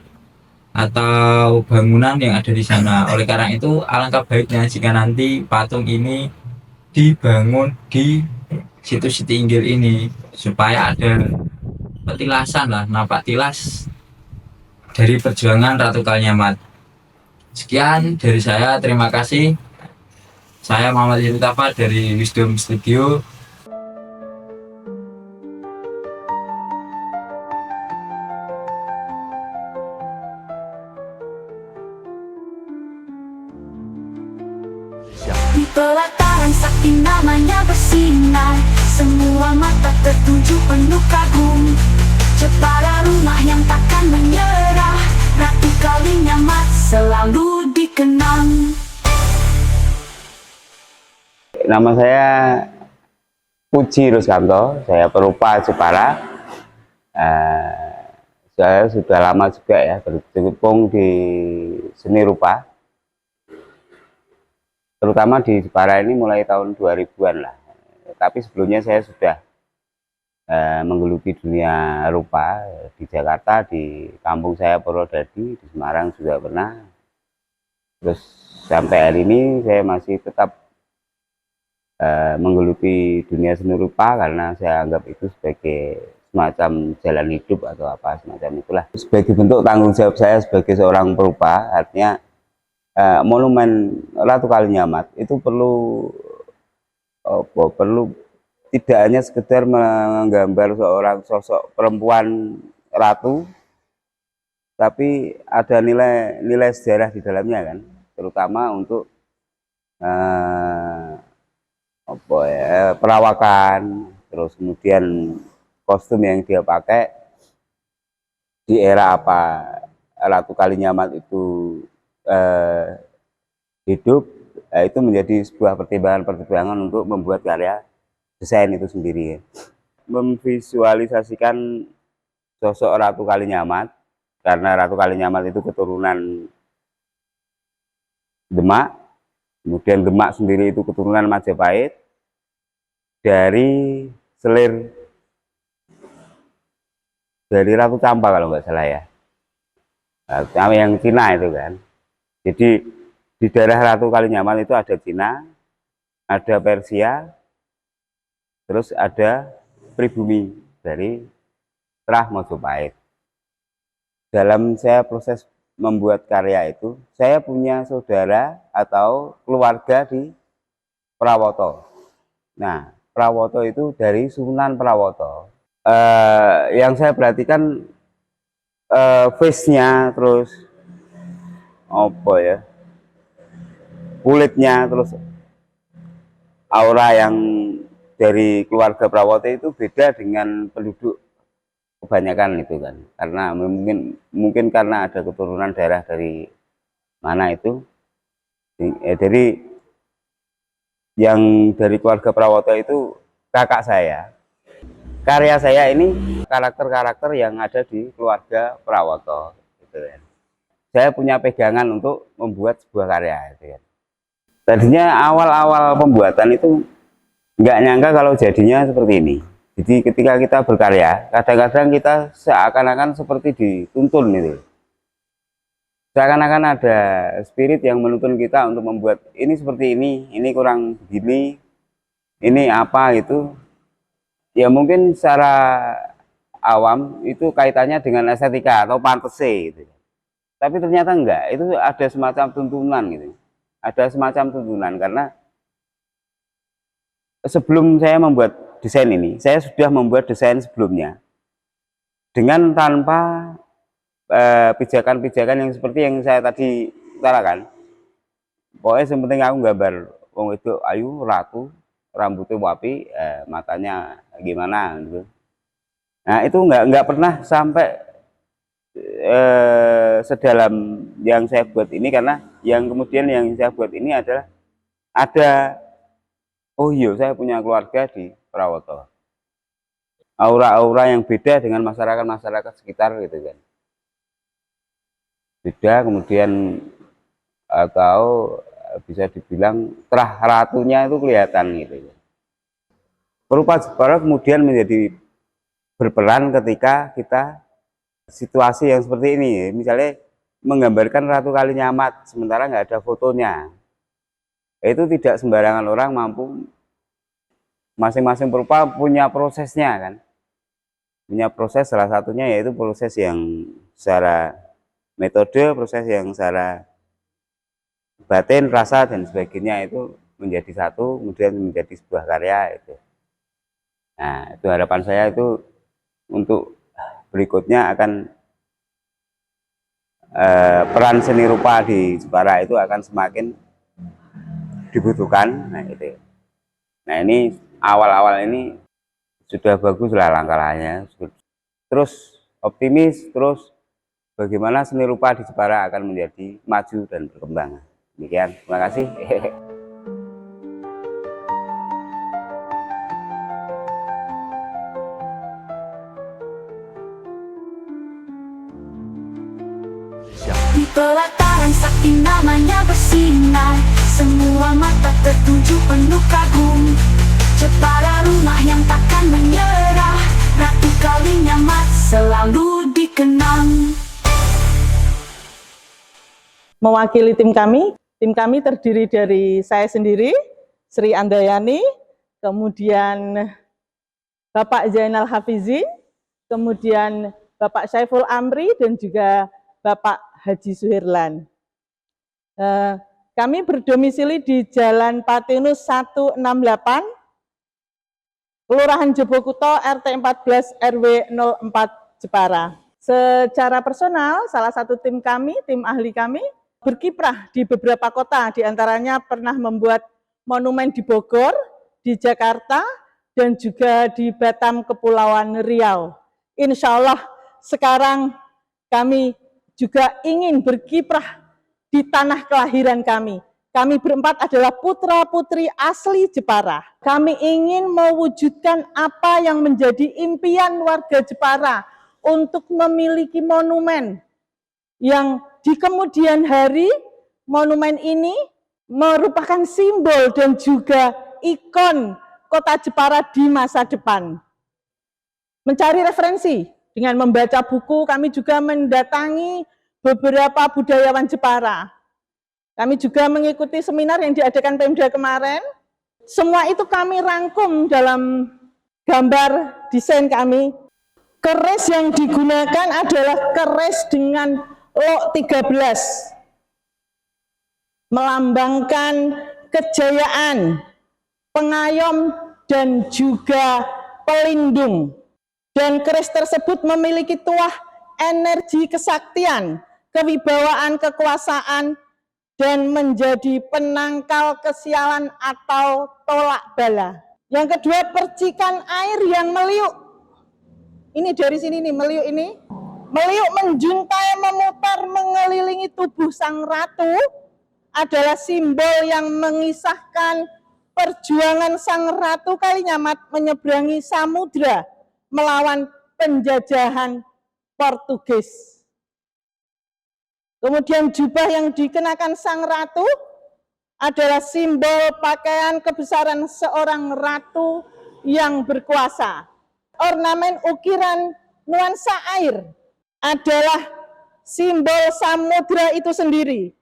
atau bangunan yang ada di sana. Oleh karena itu, alangkah baiknya jika nanti patung ini dibangun di situs Sitinggil ini, supaya ada petilasan lah, nampak tilas dari perjuangan Ratu Kaliamat. Sekian dari saya, terima kasih. Saya Muhammad Yusutafa dari Wisdom Studio. Di pelataran sakti namanya bersinar, semua mata tertuju penuh kagum. Jepara rumah yang takkan menyerah, Ratu Kaliamat selalu dikenang. Nama saya Puji Ruskanto, saya perupa Jepara. Saya sudah lama juga ya berkecimpung di seni rupa, terutama di Jepara ini mulai tahun 2000-an lah. Tapi sebelumnya saya sudah menggeluti dunia rupa di Jakarta, di kampung saya Purwodadi, di Semarang juga pernah. Terus sampai hari ini saya masih tetap menggeluti dunia seni rupa karena saya anggap itu sebagai semacam jalan hidup atau apa semacam itulah. Sebagai bentuk tanggung jawab saya sebagai seorang perupa, artinya monumen Ratu Kaliamat itu perlu tidak hanya sekedar menggambar seorang sosok perempuan ratu, tapi ada nilai sejarah di dalamnya kan, terutama untuk perawakan, terus kemudian kostum yang dia pakai di era apa Ratu Kaliamat itu hidup, itu menjadi sebuah pertimbangan untuk membuat karya desain itu sendiri. Memvisualisasikan sosok Ratu Kaliamat, karena Ratu Kaliamat itu keturunan Demak, kemudian Demak sendiri itu keturunan Majapahit, dari selir dari Ratu Campa kalau nggak salah ya, yang Cina itu kan. Jadi di daerah Ratu Kaliamat itu ada Cina, ada Persia, terus ada pribumi dari Trah Majapahit. Dalam saya proses membuat karya itu, saya punya saudara atau keluarga di Prawoto. Nah, Prawoto itu dari Sunan Prawoto. Yang saya perhatikan face-nya, terus apa ya, kulitnya, terus aura yang dari keluarga Prawoto itu beda dengan penduduk kebanyakan itu kan, karena mungkin karena ada keturunan darah dari mana itu, dari yang dari keluarga Prawoto itu kakak saya. Karya saya ini karakter-karakter yang ada di keluarga Prawoto gitu kan. Saya punya pegangan untuk membuat sebuah karya gitu kan. Tadinya awal-awal pembuatan itu nggak nyangka kalau jadinya seperti ini. Jadi ketika kita berkarya, kadang-kadang kita seakan-akan seperti dituntun gitu. Seakan-akan ada spirit yang menuntun kita untuk membuat ini seperti ini kurang begini, ini apa itu. Ya mungkin secara awam itu kaitannya dengan estetika atau fantasi gitu. Tapi ternyata enggak, itu ada semacam tuntunan gitu. Ada semacam tuntunan karena sebelum saya membuat desain ini, saya sudah membuat desain sebelumnya dengan tanpa pijakan-pijakan yang seperti yang saya tadi utarakan. Pokoknya yang penting aku gambar wong itu ayu, ratu, rambutnya wapi, matanya gimana gitu. Nah itu nggak pernah sampai sedalam yang saya buat ini, karena yang kemudian yang saya buat ini adalah ada, oh iya saya punya keluarga di Prawoto, aura-aura yang beda dengan masyarakat sekitar gitu kan, beda. Kemudian atau bisa dibilang terah ratunya itu kelihatan gitu. Perupa Jepara kemudian menjadi berperan ketika kita situasi yang seperti ini, misalnya menggambarkan Ratu Kalinyamat sementara nggak ada fotonya. Itu tidak sembarangan orang mampu. Masing-masing perupa punya prosesnya kan, punya proses, salah satunya yaitu proses yang secara metode, proses yang secara batin, rasa dan sebagainya itu menjadi satu, kemudian menjadi sebuah karya itu. Nah itu harapan saya itu untuk berikutnya akan peran seni rupa di Jepara itu akan semakin dibutuhkan. Nah itu. Nah ini awal-awal ini sudah bagus lah langkahnya, terus optimis, terus bagaimana seni rupa di Jepara akan menjadi maju dan berkembang. Demikian, terima kasih. Di pelataran sakti namanya bersinar, semua mata tertuju penuh kagum. Jepara rumah yang takkan menyerah, Ratu Kalinyamat selalu dikenang. Mewakili tim kami terdiri dari saya sendiri, Sri Andayani, kemudian Bapak Zainal Hafizi, kemudian Bapak Saiful Amri, dan juga Bapak Haji Suhirlan. Kami berdomisili di Jalan Patinus 168, Kelurahan Jobokuto, RT 14 RW 04 Jepara. Secara personal, salah satu tim kami, tim ahli kami, berkiprah di beberapa kota, diantaranya pernah membuat monumen di Bogor, di Jakarta, dan juga di Batam, Kepulauan Riau. Insya Allah sekarang kami juga ingin berkiprah di tanah kelahiran kami. Kami berempat adalah putra-putri asli Jepara. Kami ingin mewujudkan apa yang menjadi impian warga Jepara untuk memiliki monumen yang di kemudian hari monumen ini merupakan simbol dan juga ikon kota Jepara di masa depan. Mencari referensi dengan membaca buku, kami juga mendatangi beberapa budayawan Jepara. Kami juga mengikuti seminar yang diadakan Pemda kemarin. Semua itu kami rangkum dalam gambar desain kami. Keris yang digunakan adalah keris dengan lok 13. Melambangkan kejayaan, pengayom, dan juga pelindung. Dan keris tersebut memiliki tuah energi kesaktian, kewibawaan, kekuasaan, dan menjadi penangkal kesialan atau tolak bala. Yang kedua, percikan air yang meliuk. Ini dari sini nih, meliuk ini. Meliuk menjuntai, memutar, mengelilingi tubuh sang ratu adalah simbol yang mengisahkan perjuangan sang ratu Kalinyamat menyeberangi samudra melawan penjajahan Portugis. Kemudian jubah yang dikenakan sang ratu adalah simbol pakaian kebesaran seorang ratu yang berkuasa. Ornamen ukiran nuansa air adalah simbol samudra itu sendiri,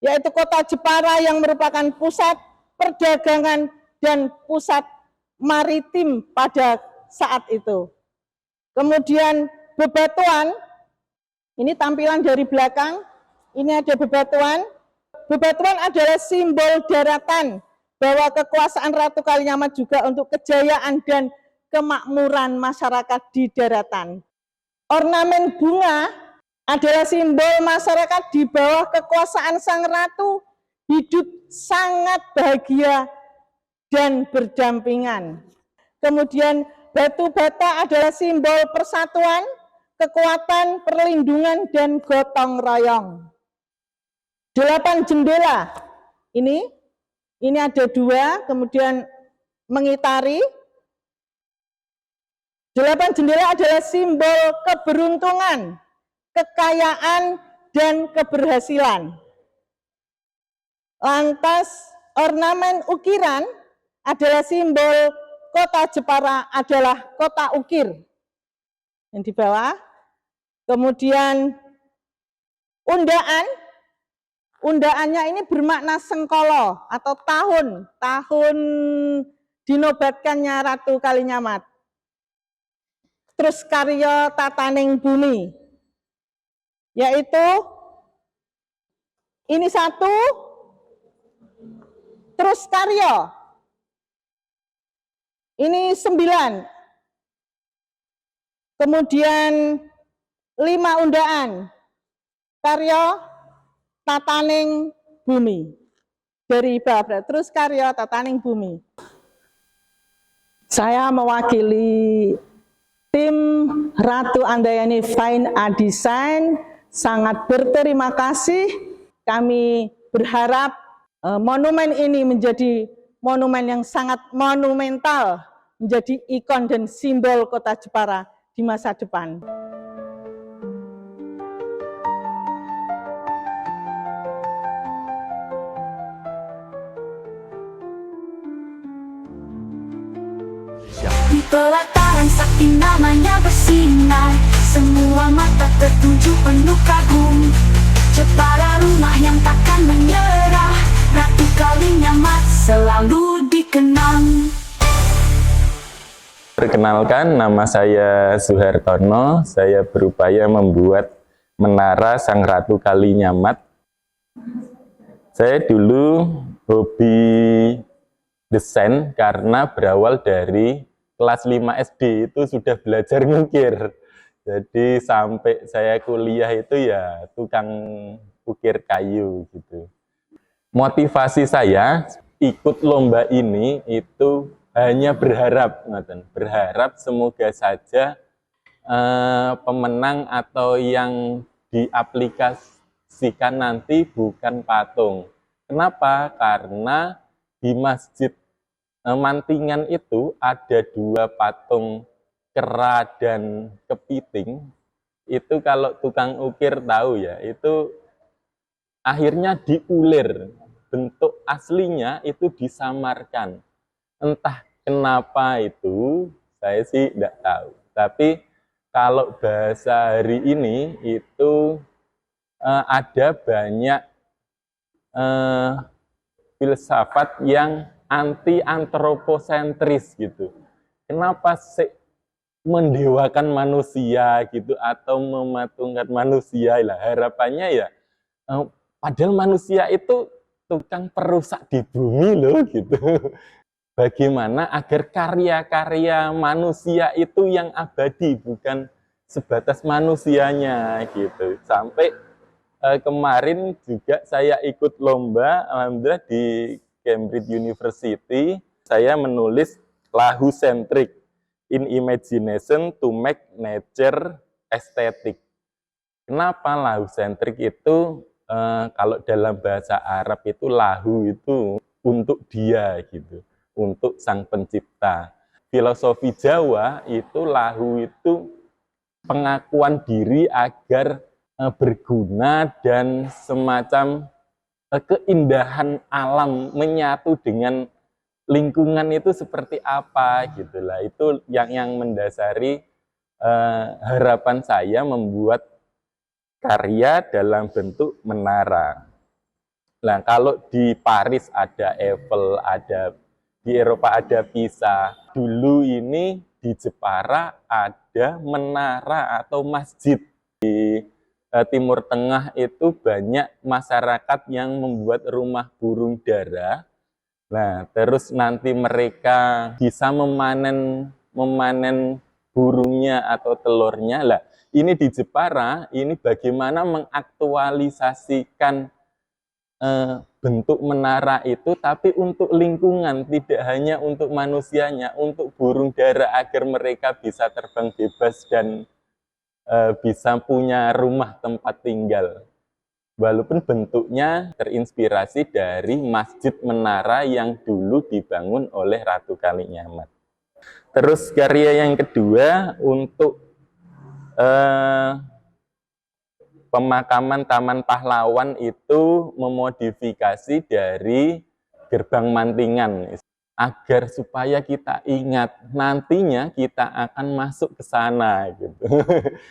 yaitu kota Jepara yang merupakan pusat perdagangan dan pusat maritim pada saat itu. Kemudian bebatuan, ini tampilan dari belakang, ini ada bebatuan. Bebatuan adalah simbol daratan, bahwa kekuasaan Ratu Kalinyamat juga untuk kejayaan dan kemakmuran masyarakat di daratan. Ornamen bunga adalah simbol masyarakat di bawah kekuasaan sang ratu hidup sangat bahagia dan berdampingan. Kemudian batu bata adalah simbol persatuan, kekuatan, perlindungan, dan gotong royong. 8 jendela, ini ada 2, kemudian mengitari. 8 jendela adalah simbol keberuntungan, kekayaan, dan keberhasilan. Lantas, ornamen ukiran adalah simbol kota Jepara adalah kota ukir. Yang di bawah. Kemudian undaannya ini bermakna sengkolo atau tahun dinobatkannya Ratu Kalinyamat. Terus karya tataning bumi, yaitu ini 1, terus karya, ini 9, kemudian 5 undaan, karya tataning bumi, dari bawah, terus karya tataning bumi. Saya mewakili tim Ratu Andayani Fine Art Design sangat berterima kasih. Kami berharap monumen ini menjadi monumen yang sangat monumental, menjadi ikon dan simbol kota Jepara di masa depan. Di pelataran sakti namanya bersinar, semua mata tertuju penuh kagum. Jepara rumah yang takkan menyerah, Ratu Kalinyamat selalu dikenang. Perkenalkan, nama saya Suhartono. Saya berupaya membuat menara Sang Ratu Kalinyamat. Saya dulu hobi desain karena berawal dari kelas 5 SD itu sudah belajar ngukir. Jadi sampai saya kuliah itu ya tukang ukir kayu gitu. Motivasi saya ikut lomba ini itu hanya berharap semoga saja pemenang atau yang diaplikasikan nanti bukan patung. Kenapa? Karena di Masjid Mantingan itu ada 2 patung kera dan kepiting. Itu kalau tukang ukir tahu ya, itu akhirnya diulir. Bentuk aslinya itu disamarkan. Entah kenapa itu, saya sih tidak tahu. Tapi kalau bahasa hari ini itu ada banyak filsafat yang anti antroposentris gitu. Kenapa sih mendewakan manusia gitu atau mematungkan manusia lah, harapannya ya padahal manusia itu tukang perusak di bumi loh gitu. Bagaimana agar karya-karya manusia itu yang abadi, bukan sebatas manusianya gitu. Sampai kemarin juga saya ikut lomba, alhamdulillah di Cambridge University, saya menulis lahu centric in imagination to make nature aesthetic. Kenapa lahu centric itu? Kalau dalam bahasa Arab itu lahu itu untuk dia gitu, untuk sang pencipta. Filosofi Jawa itu lahu itu pengakuan diri agar berguna dan semacam keindahan alam menyatu dengan lingkungan itu seperti apa gitulah. Itu yang mendasari harapan saya membuat karya dalam bentuk menara. Nah, kalau di Paris ada Eiffel, ada di Eropa ada Pisa. Dulu ini di Jepara ada menara atau masjid. Di Timur Tengah itu banyak masyarakat yang membuat rumah burung dara. Nah, terus nanti mereka bisa memanen burungnya atau telurnya. Lah, ini di Jepara, ini bagaimana mengaktualisasikan bentuk menara itu, tapi untuk lingkungan, tidak hanya untuk manusianya, untuk burung dara agar mereka bisa terbang bebas dan bisa punya rumah tempat tinggal. Walaupun bentuknya terinspirasi dari masjid menara yang dulu dibangun oleh Ratu Kalinyamat. Terus karya yang kedua untuk pemakaman Taman Pahlawan itu memodifikasi dari gerbang Mantingan agar supaya kita ingat nantinya kita akan masuk ke sana gitu.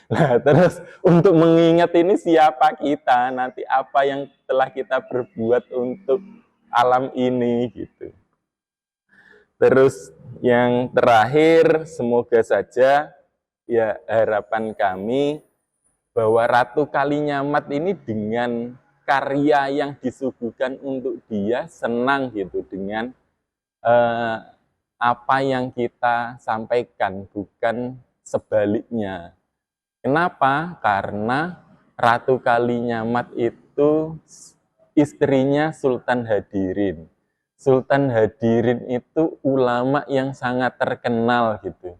Nah, terus untuk mengingat ini siapa kita, nanti apa yang telah kita berbuat untuk alam ini gitu. Terus yang terakhir, semoga saja ya harapan kami bahwa Ratu Kalinyamat ini dengan karya yang disuguhkan untuk dia senang gitu dengan apa yang kita sampaikan, bukan sebaliknya. Kenapa? Karena Ratu Kalinyamat itu istrinya Sultan Hadirin. Sultan Hadirin itu ulama yang sangat terkenal gitu.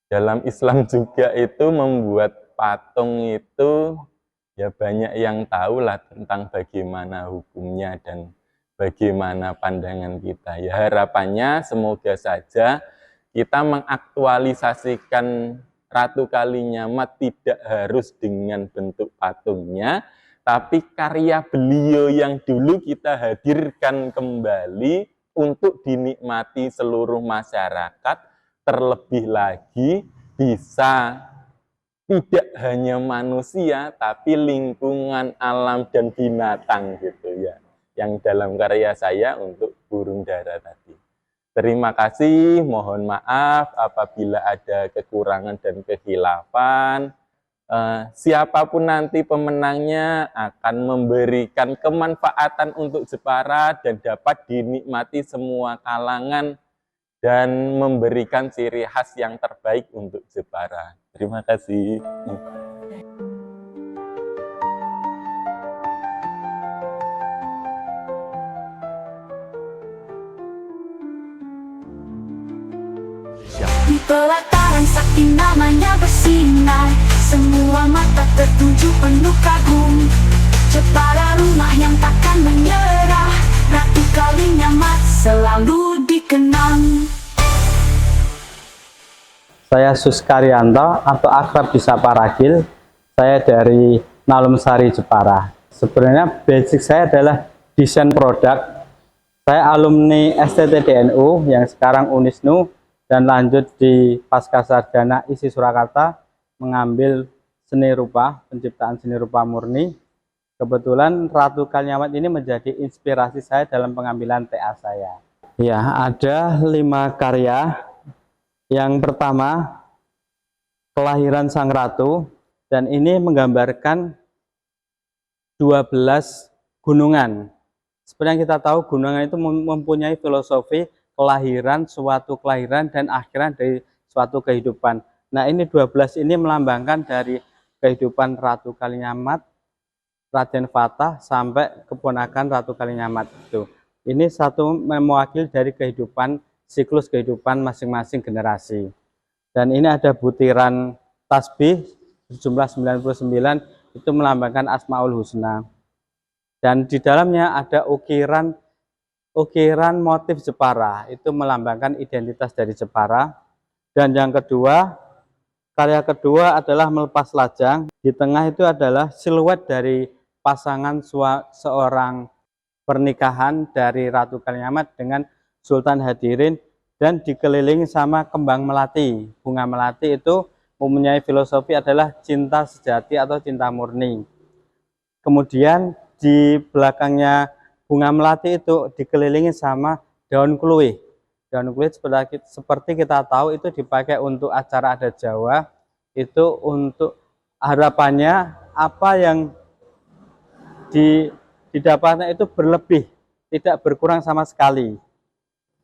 Dalam Islam juga itu membuat patung itu ya banyak yang tahu lah tentang bagaimana hukumnya dan bagaimana pandangan kita. Ya harapannya semoga saja kita mengaktualisasikan Ratu Kalinyamat tidak harus dengan bentuk patungnya, tapi karya beliau yang dulu kita hadirkan kembali untuk dinikmati seluruh masyarakat, terlebih lagi bisa tidak hanya manusia, tapi lingkungan alam dan binatang gitu ya. Yang dalam karya saya untuk burung dara tadi. Terima kasih, mohon maaf apabila ada kekurangan dan kekhilafan. Siapapun nanti pemenangnya akan memberikan kemanfaatan untuk Jepara dan dapat dinikmati semua kalangan dan memberikan ciri khas yang terbaik untuk Jepara. Terima kasih. Di pelataran sakti namanya bersinar, semua mata tertuju penuh kagum. Jepara rumah yang takkan menyerah, Ratu Kalinyamat selalu dikenang. Saya Suskaryanto atau akrab disapa Ragil. Saya dari Nalumsari, Jepara. Sebenarnya basic saya adalah desain produk. Saya alumni STTDNU yang sekarang Unisnu dan lanjut di Pascasarjana ISI Surakarta mengambil seni rupa, penciptaan seni rupa murni. Kebetulan Ratu Kalinyamat ini menjadi inspirasi saya dalam pengambilan TA saya. Ya, ada 5 karya. Yang pertama, kelahiran Sang Ratu, dan ini menggambarkan 12 gunungan. Seperti yang kita tahu, gunungan itu mempunyai filosofi kelahiran, suatu kelahiran, dan akhiran dari suatu kehidupan. Nah, ini 12 ini melambangkan dari kehidupan Ratu Kalinyamat, Raden Fatah sampai keponakan Ratu Kalinyamat itu. Ini satu mewakili dari kehidupan, siklus kehidupan masing-masing generasi. Dan ini ada butiran tasbih berjumlah 99, itu melambangkan Asmaul Husna. Dan di dalamnya ada ukiran motif Jepara, itu melambangkan identitas dari Jepara. Dan yang kedua, karya kedua adalah Melepas Lajang. Di tengah itu adalah siluet dari pasangan seorang pernikahan dari Ratu Kalinyamat dengan Sultan Hadirin, dan dikelilingi sama kembang melati. Bunga melati itu mempunyai filosofi adalah cinta sejati atau cinta murni. Kemudian di belakangnya bunga melati itu dikelilingi sama daun kluih. Daun kluih seperti kita tahu itu dipakai untuk acara adat Jawa, itu untuk harapannya apa yang didapatnya itu berlebih, tidak berkurang sama sekali.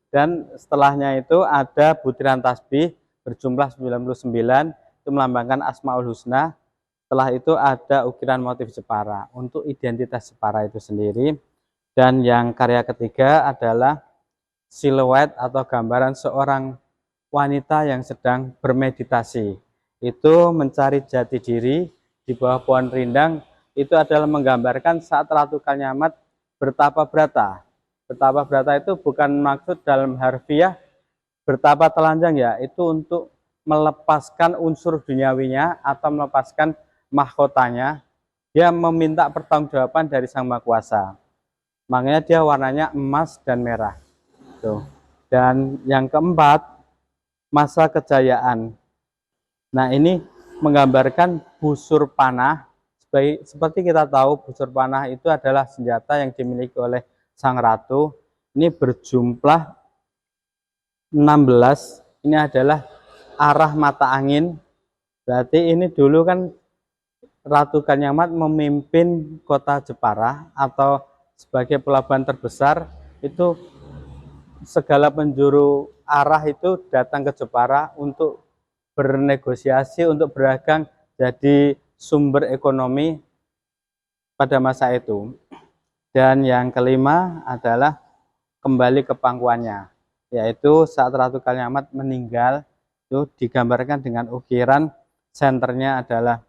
Dan setelahnya itu ada butiran tasbih berjumlah 99, itu melambangkan Asmaul Husna. Setelah itu ada ukiran motif Jepara untuk identitas Jepara itu sendiri. Dan yang karya ketiga adalah siluet atau gambaran seorang wanita yang sedang bermeditasi. Itu mencari jati diri di bawah pohon rindang. Itu adalah menggambarkan saat Ratu Kalinyamat bertapa brata. Bertapa brata itu bukan maksud dalam harfiah bertapa telanjang ya, itu untuk melepaskan unsur duniawinya atau melepaskan mahkotanya. Dia meminta pertanggungjawaban dari Sang Maha Kuasa. Makanya dia warnanya emas dan merah. Tuh. Dan yang keempat, masa kejayaan. Nah, ini menggambarkan busur panah. Seperti kita tahu, busur panah itu adalah senjata yang dimiliki oleh Sang Ratu. Ini berjumlah 16. Ini adalah arah mata angin. Berarti ini dulu kan Ratu Kalinyamat memimpin kota Jepara atau sebagai pelabuhan terbesar. Itu segala penjuru arah itu datang ke Jepara untuk bernegosiasi, untuk berdagang, jadi sumber ekonomi pada masa itu. Dan yang kelima adalah kembali ke pangkuannya, yaitu saat Ratu Kalinyamat meninggal, itu digambarkan dengan ukiran, senternya adalah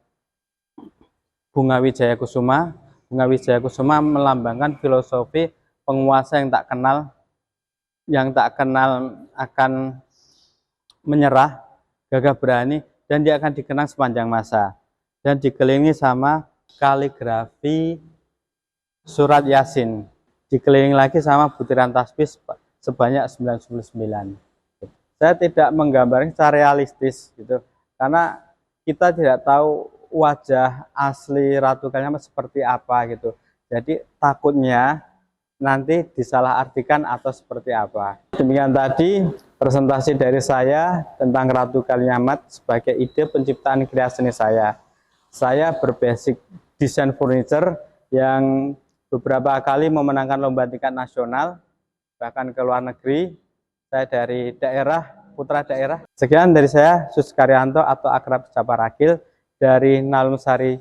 bunga Wijaya Kusuma. Bunga Wijaya Kusuma melambangkan filosofi penguasa yang tak kenal akan menyerah, gagah berani, dan dia akan dikenang sepanjang masa. Dan dikelilingi sama kaligrafi surat Yasin, dikelilingi lagi sama butiran tasbih sebanyak 99. Saya tidak menggambarkan secara realistis gitu, karena kita tidak tahu wajah asli Ratu Kalinyamat seperti apa gitu. Jadi takutnya nanti disalahartikan atau seperti apa. Demikian tadi presentasi dari saya tentang Ratu Kalinyamat sebagai ide penciptaan karya seni saya. Saya berbasic desain furniture yang beberapa kali memenangkan lomba tingkat nasional, bahkan ke luar negeri. Saya dari daerah, putra daerah. Sekian dari saya, Sus Karyanto atau akrab sapa Ragil dari Nalung Sari,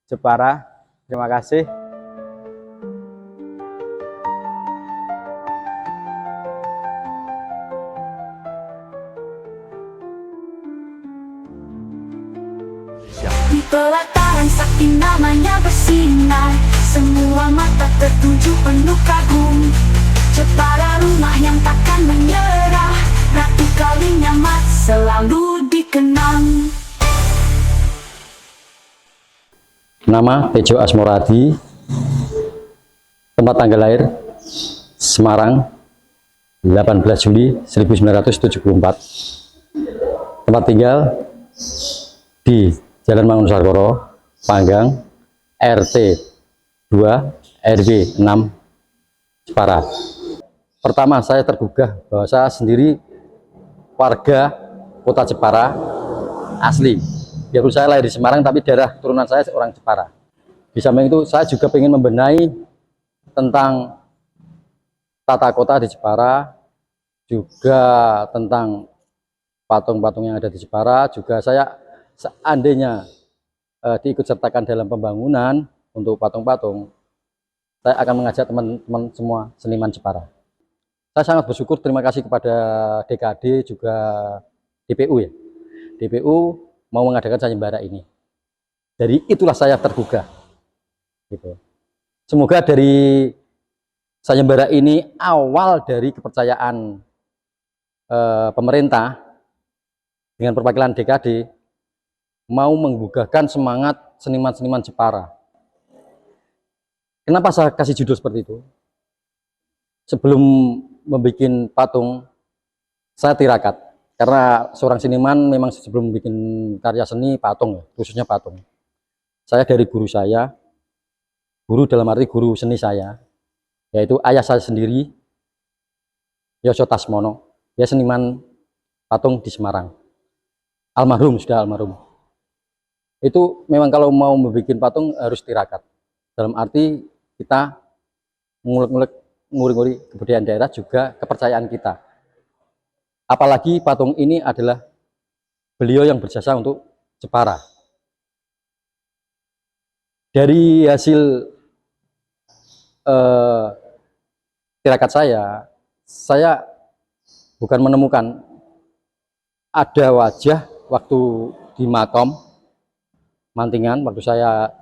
Jepara. Terima kasih. Di pelataran sakti namanya bersinar, semua mata tertuju penuh kagum. Jepara rumah yang takkan menyerah, Ratu Kalinyamat selalu dikenang. Nama Tejo Asmoradi, tempat tanggal lahir Semarang 18 Juli 1974, tempat tinggal di Jalan Mangunusarkoro, Panggang, RT 2 RW 6 Jepara. Pertama, saya tergugah bahwa saya sendiri warga kota Jepara asli. Biarpun saya lahir di Semarang, tapi daerah turunan saya orang Jepara. Di samping itu, saya juga ingin membenahi tentang tata kota di Jepara, juga tentang patung-patung yang ada di Jepara. Juga saya seandainya diikut sertakan dalam pembangunan untuk patung-patung, saya akan mengajak teman-teman semua seniman Jepara. Saya sangat bersyukur, terima kasih kepada DKD juga DPU ya. DPU mau mengadakan sayembara ini. Dari itulah saya tergugah. Gitu. Semoga dari sayembara ini awal dari kepercayaan pemerintah dengan perwakilan DKD mau menggugahkan semangat seniman-seniman Jepara. Kenapa saya kasih judul seperti itu? Sebelum membuat patung, saya tirakat. Karena seorang seniman memang sebelum membuat karya seni patung, khususnya patung. Saya dari guru saya, guru dalam arti guru seni saya, yaitu ayah saya sendiri, Yoso Tasmono, dia seniman patung di Semarang. Almarhum, sudah almarhum. Itu memang kalau mau membuat patung harus tirakat. Dalam arti kita nguri-nguri kebudayaan daerah juga kepercayaan kita. Apalagi patung ini adalah beliau yang berjasa untuk Jepara. Dari hasil tirakat saya bukan menemukan ada wajah waktu di makam Mantingan, waktu saya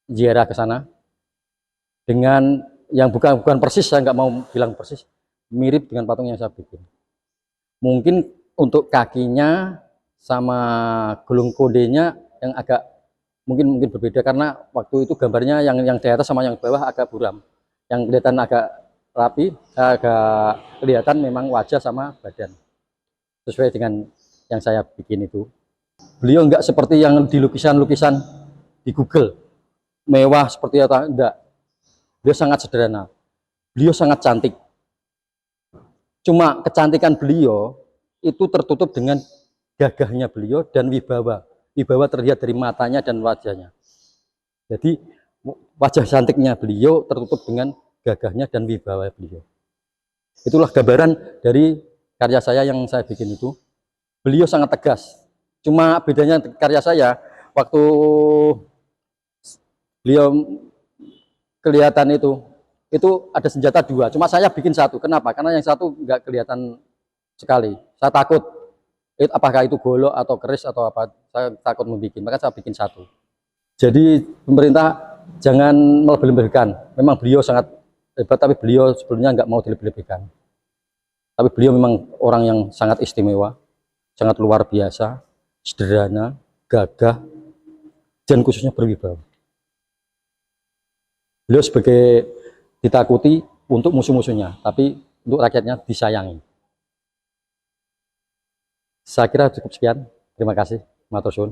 ziarah ke sana, dengan yang bukan persis, saya nggak mau bilang persis, mirip dengan patung yang saya bikin. Mungkin untuk kakinya sama gulung kodenya yang agak mungkin berbeda, karena waktu itu gambarnya yang di atas sama yang di bawah agak buram. Yang kelihatan agak rapi, agak kelihatan memang wajah sama badan. Sesuai dengan yang saya bikin itu. Beliau enggak seperti yang di lukisan-lukisan di Google. Mewah seperti apa, enggak. Beliau sangat sederhana. Beliau sangat cantik. Cuma kecantikan beliau itu tertutup dengan gagahnya beliau dan wibawa. Wibawa terlihat dari matanya dan wajahnya. Jadi wajah cantiknya beliau tertutup dengan gagahnya dan wibawa beliau. Itulah gambaran dari karya saya yang saya bikin itu. Beliau sangat tegas. Cuma bedanya karya saya, waktu beliau kelihatan itu ada senjata dua. Cuma saya bikin satu. Kenapa? Karena yang satu nggak kelihatan sekali. Saya takut apakah itu golok atau keris atau apa. Saya takut membuat, maka saya bikin satu. Jadi pemerintah jangan melebih-lebihkan. Memang beliau sangat hebat, tapi beliau sebelumnya nggak mau dilebih-lebihkan. Tapi beliau memang orang yang sangat istimewa, sangat luar biasa, sederhana, gagah, dan khususnya berwibawa. Beliau sebagai ditakuti untuk musuh-musuhnya, tapi untuk rakyatnya disayangi. Saya kira cukup sekian. Terima kasih. Matur suwun.